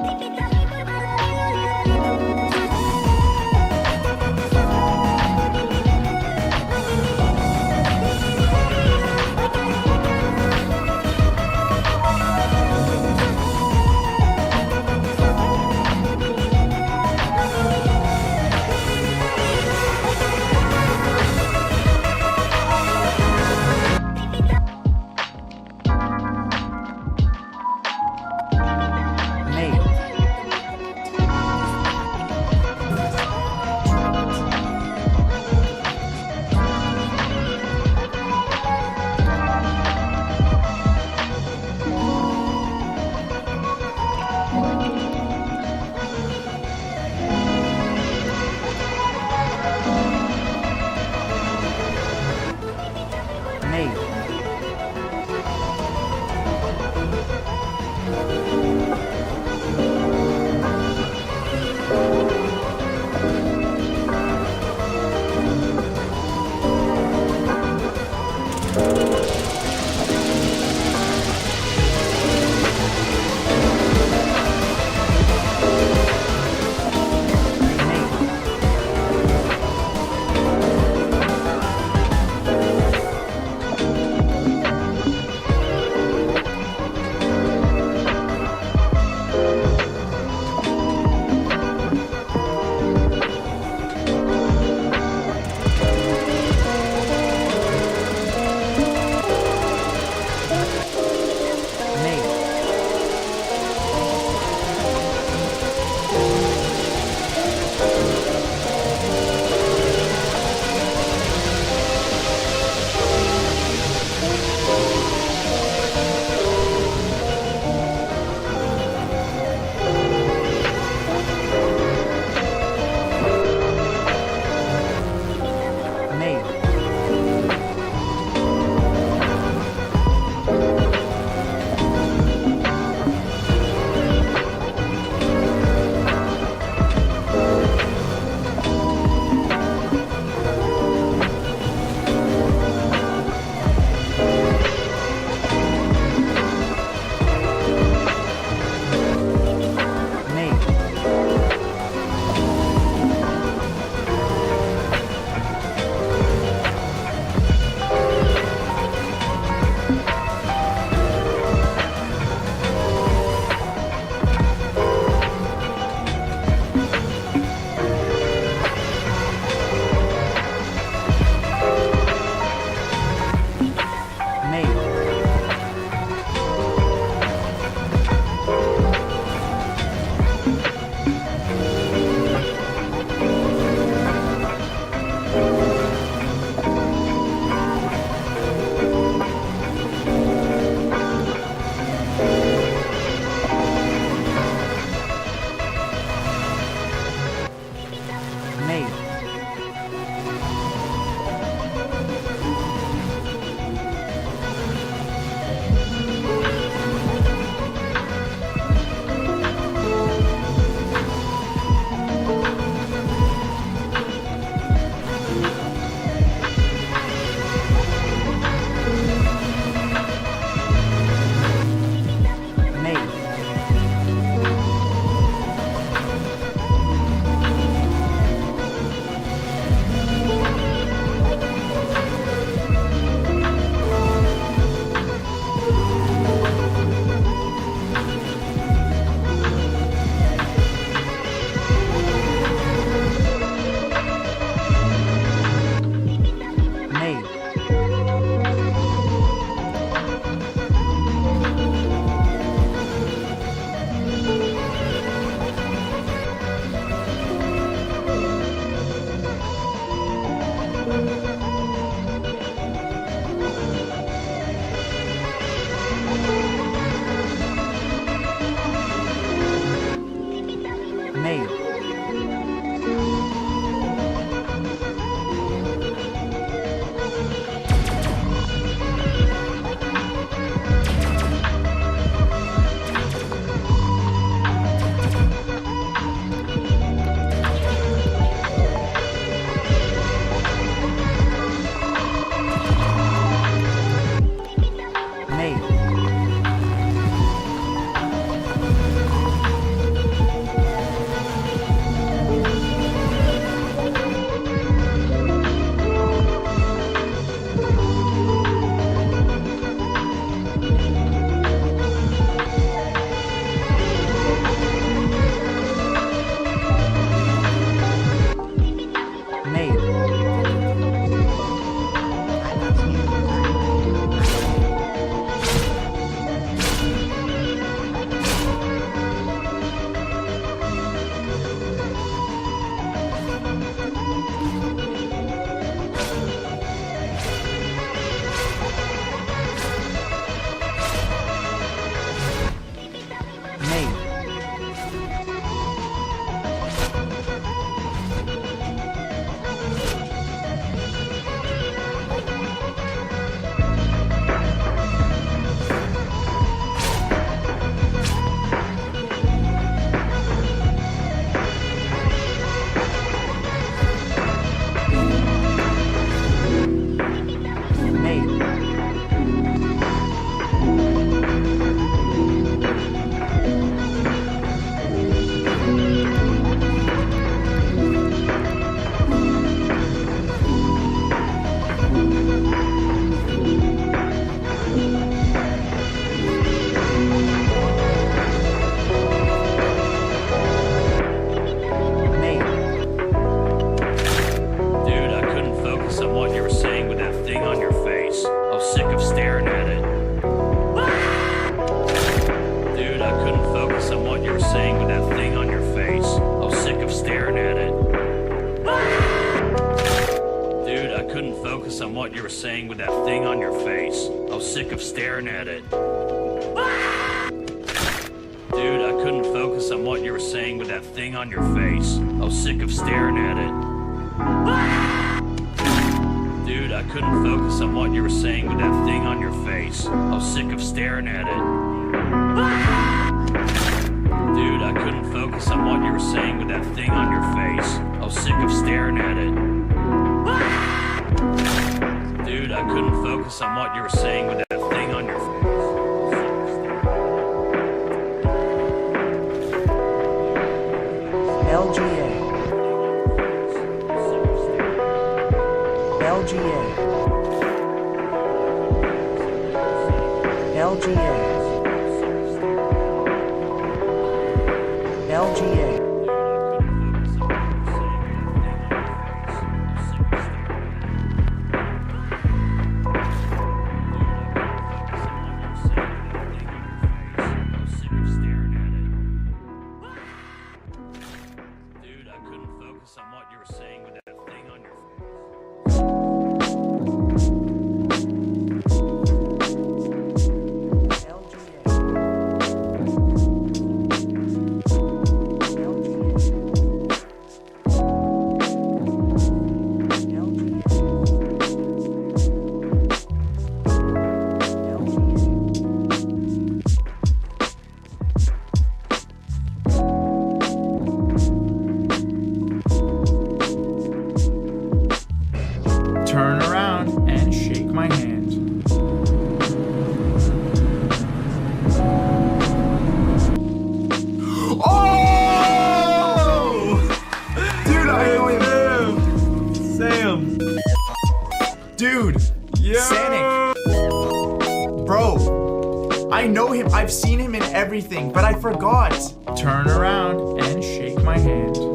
focus on what you were saying with that thing on your face. I was sick of staring at it. Dude, I couldn't focus on what you were saying with that thing on your face. I was sick of staring at it. Dude, I couldn't focus on what you were saying with that thing on your face. I was sick of staring at it. Dude, I couldn't focus on what you were saying with that thing on your face. I was sick of staring at it. Dude, I couldn't focus on what you were saying with that thing on your face. I was sick of staring at it. Dude, I couldn't focus on what you were saying with that thing on your face. I was sick of staring at it. Dude, I couldn't focus on what you were saying with that thing on your face. LGA. LGA. LGA. LGA. On what you were saying with that thing on your Turn around and shake my hand. Oh! Dude, I owe him. Sam. Dude. Yeah. Sanic. Bro. I know him. I've seen him in everything, but I forgot. Turn around and shake my hand.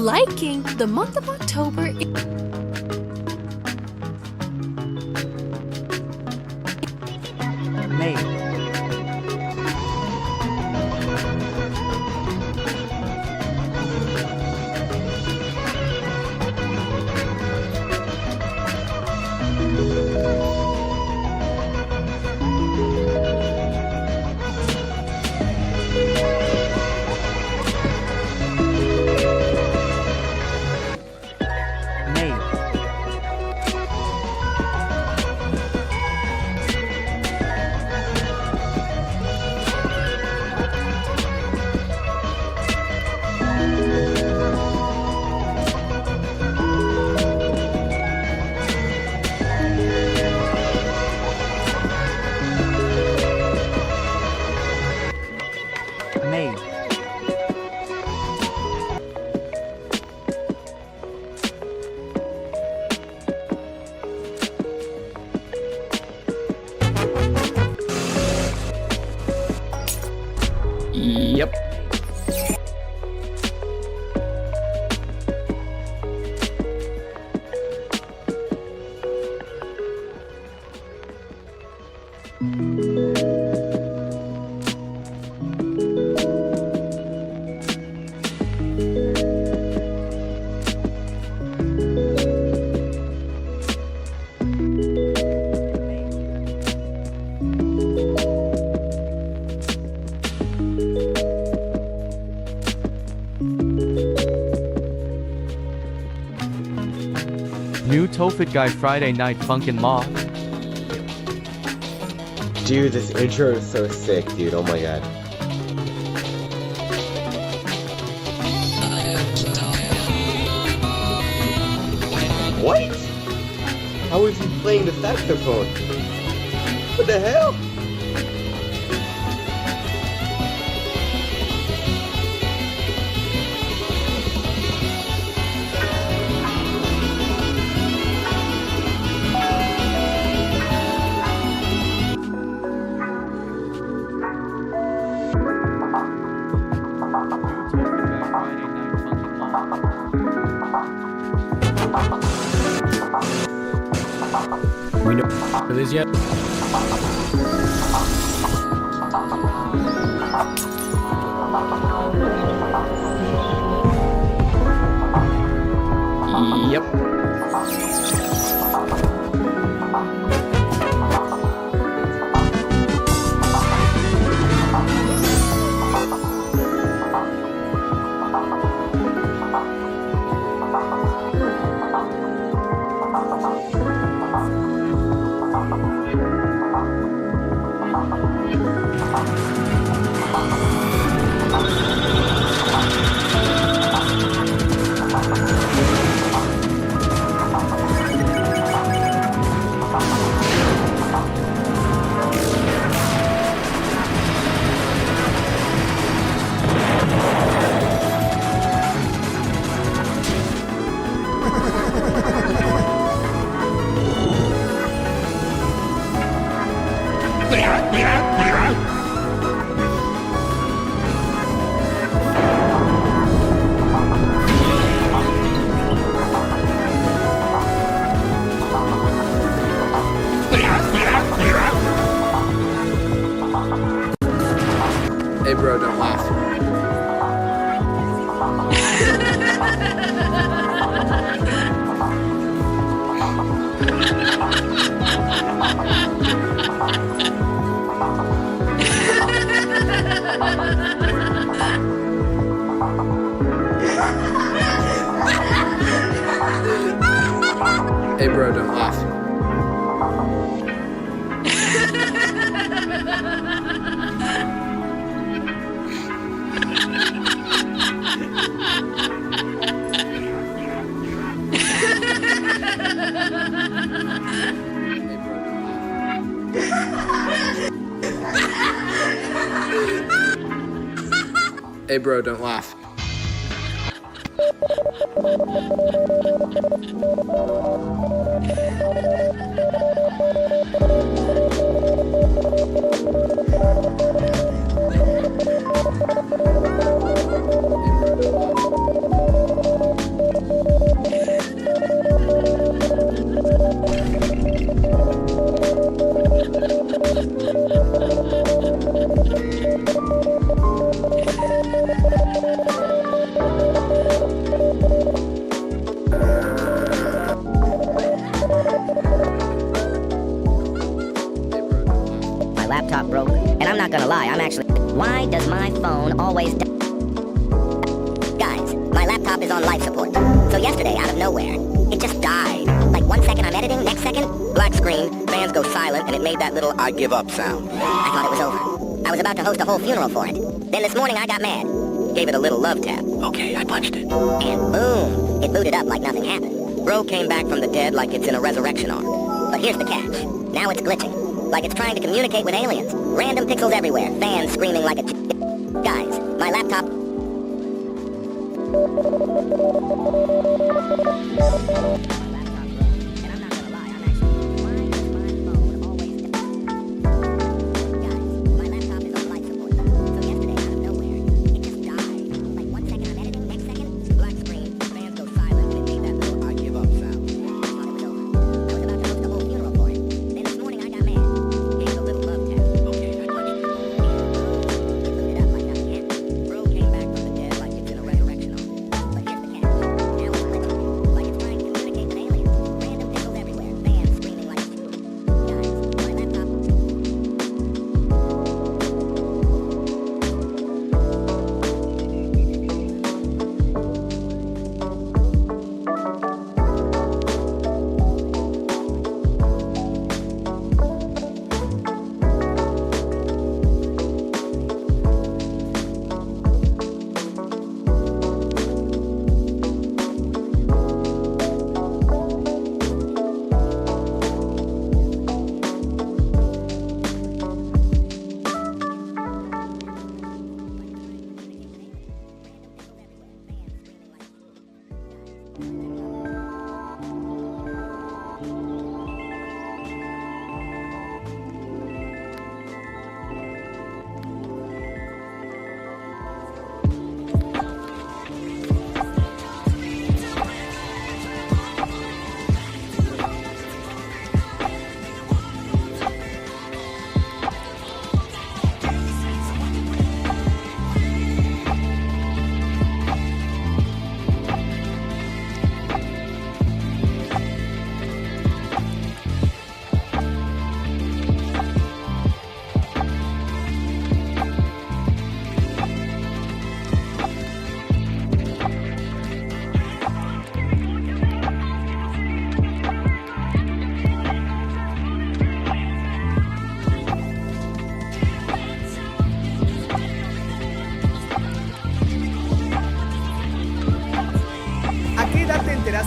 liking, the month of October May. Yep. New Tofit Guy Friday Night Funkin' Moth. Dude, this intro is so sick, dude. Oh my god. What? How is he playing the saxophone? What the hell? We know what it is yet? Yep. Hey bro, don't laugh. Hey bro, don't laugh. Hey bro, don't laugh. My laptop broke, and I'm not gonna lie, I'm actually... Why does my phone always... Guys, my laptop is on life support. So yesterday, out of nowhere, it just died. Like 1 second I'm editing, next second, black screen, fans go silent, and it made that little I give up sound. I thought it was over. I was about to host a whole funeral for it. Then this morning I got mad. Gave it a little love tap. Okay, I punched it. And boom, it booted up like nothing happened. Bro came back from the dead like it's in a resurrection arc. But here's the catch. Now it's glitching. Like it's trying to communicate with aliens. Random pixels everywhere. Fans screaming like a... Guys, my laptop...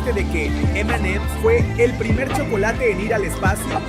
De que M&M fue el primer chocolate en ir al espacio?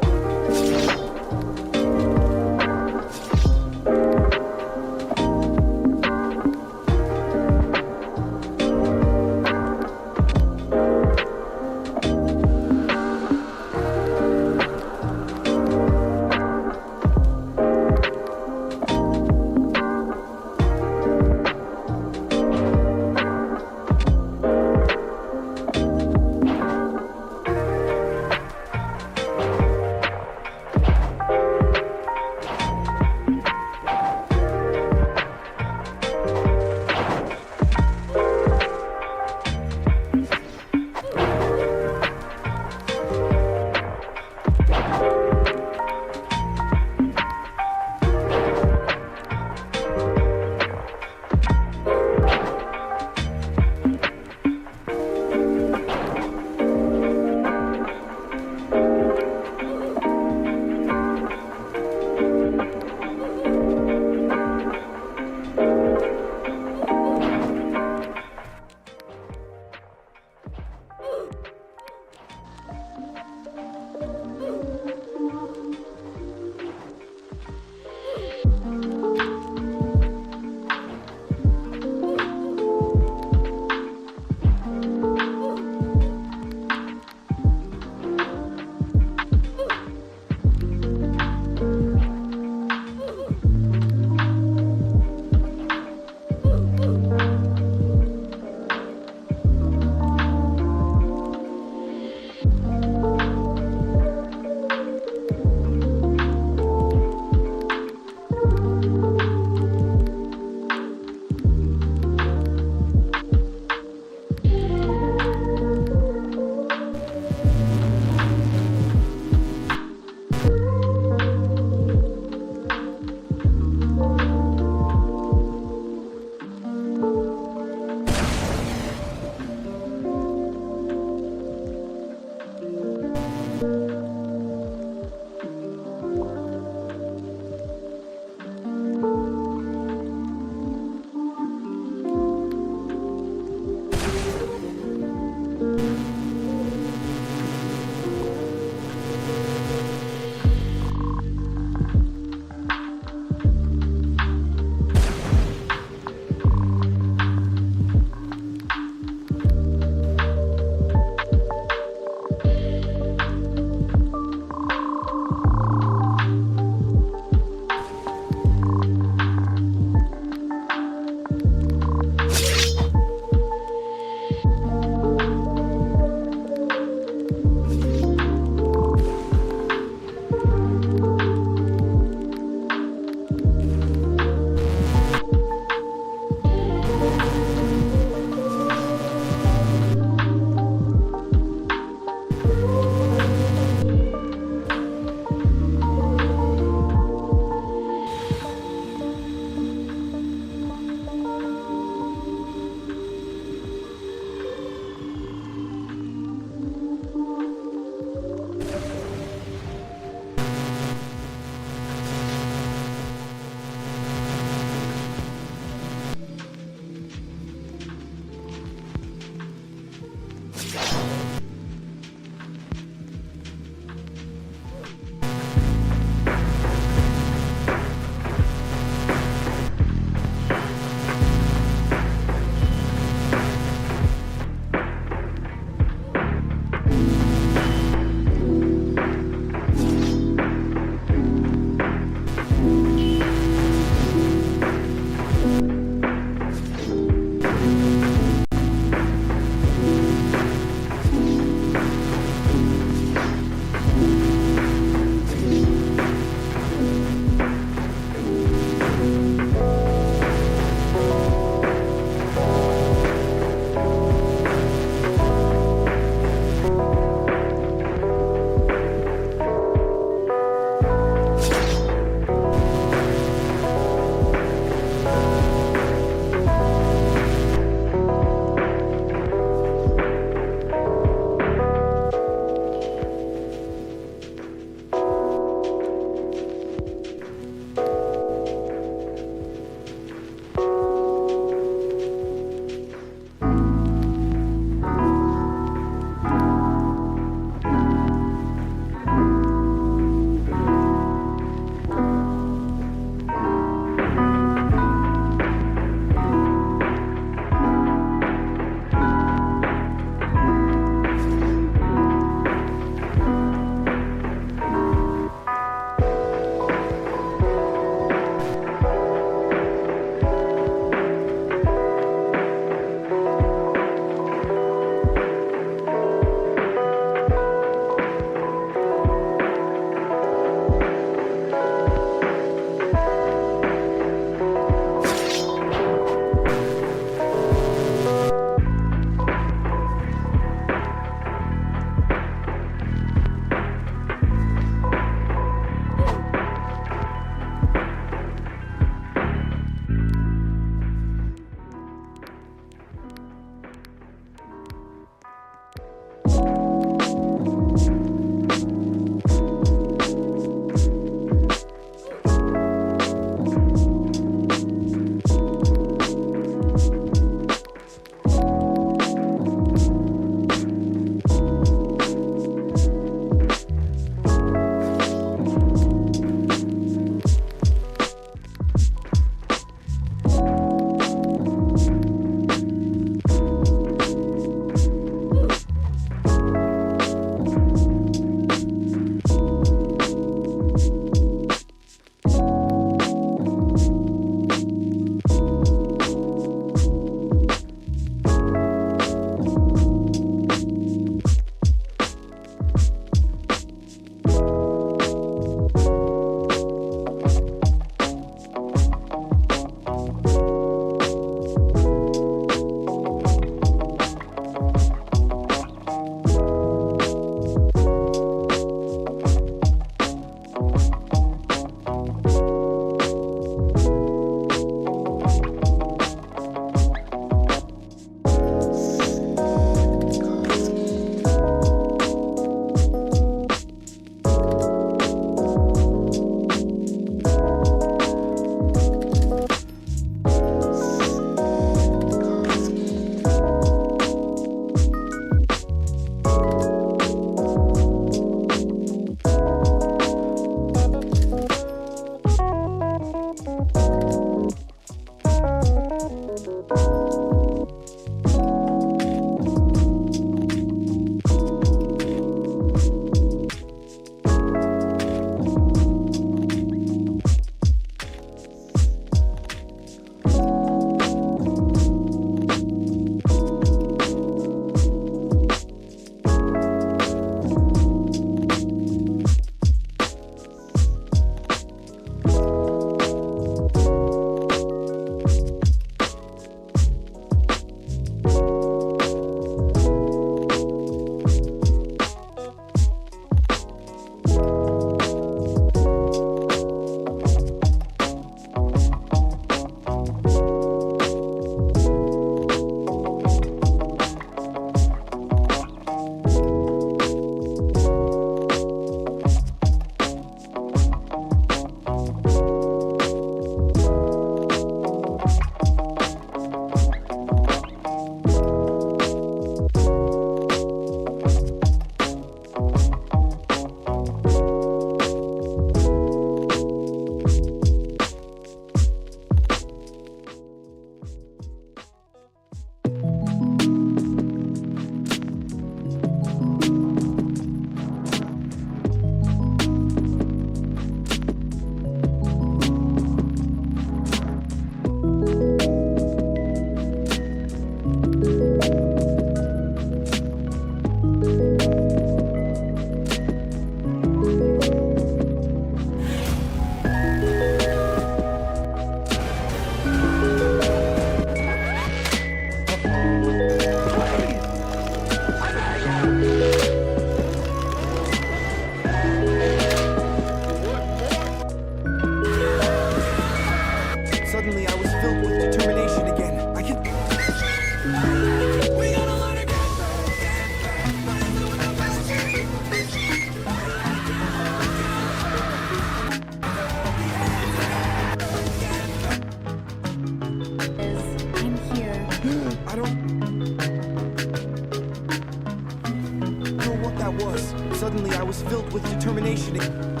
Suddenly I was filled with determination.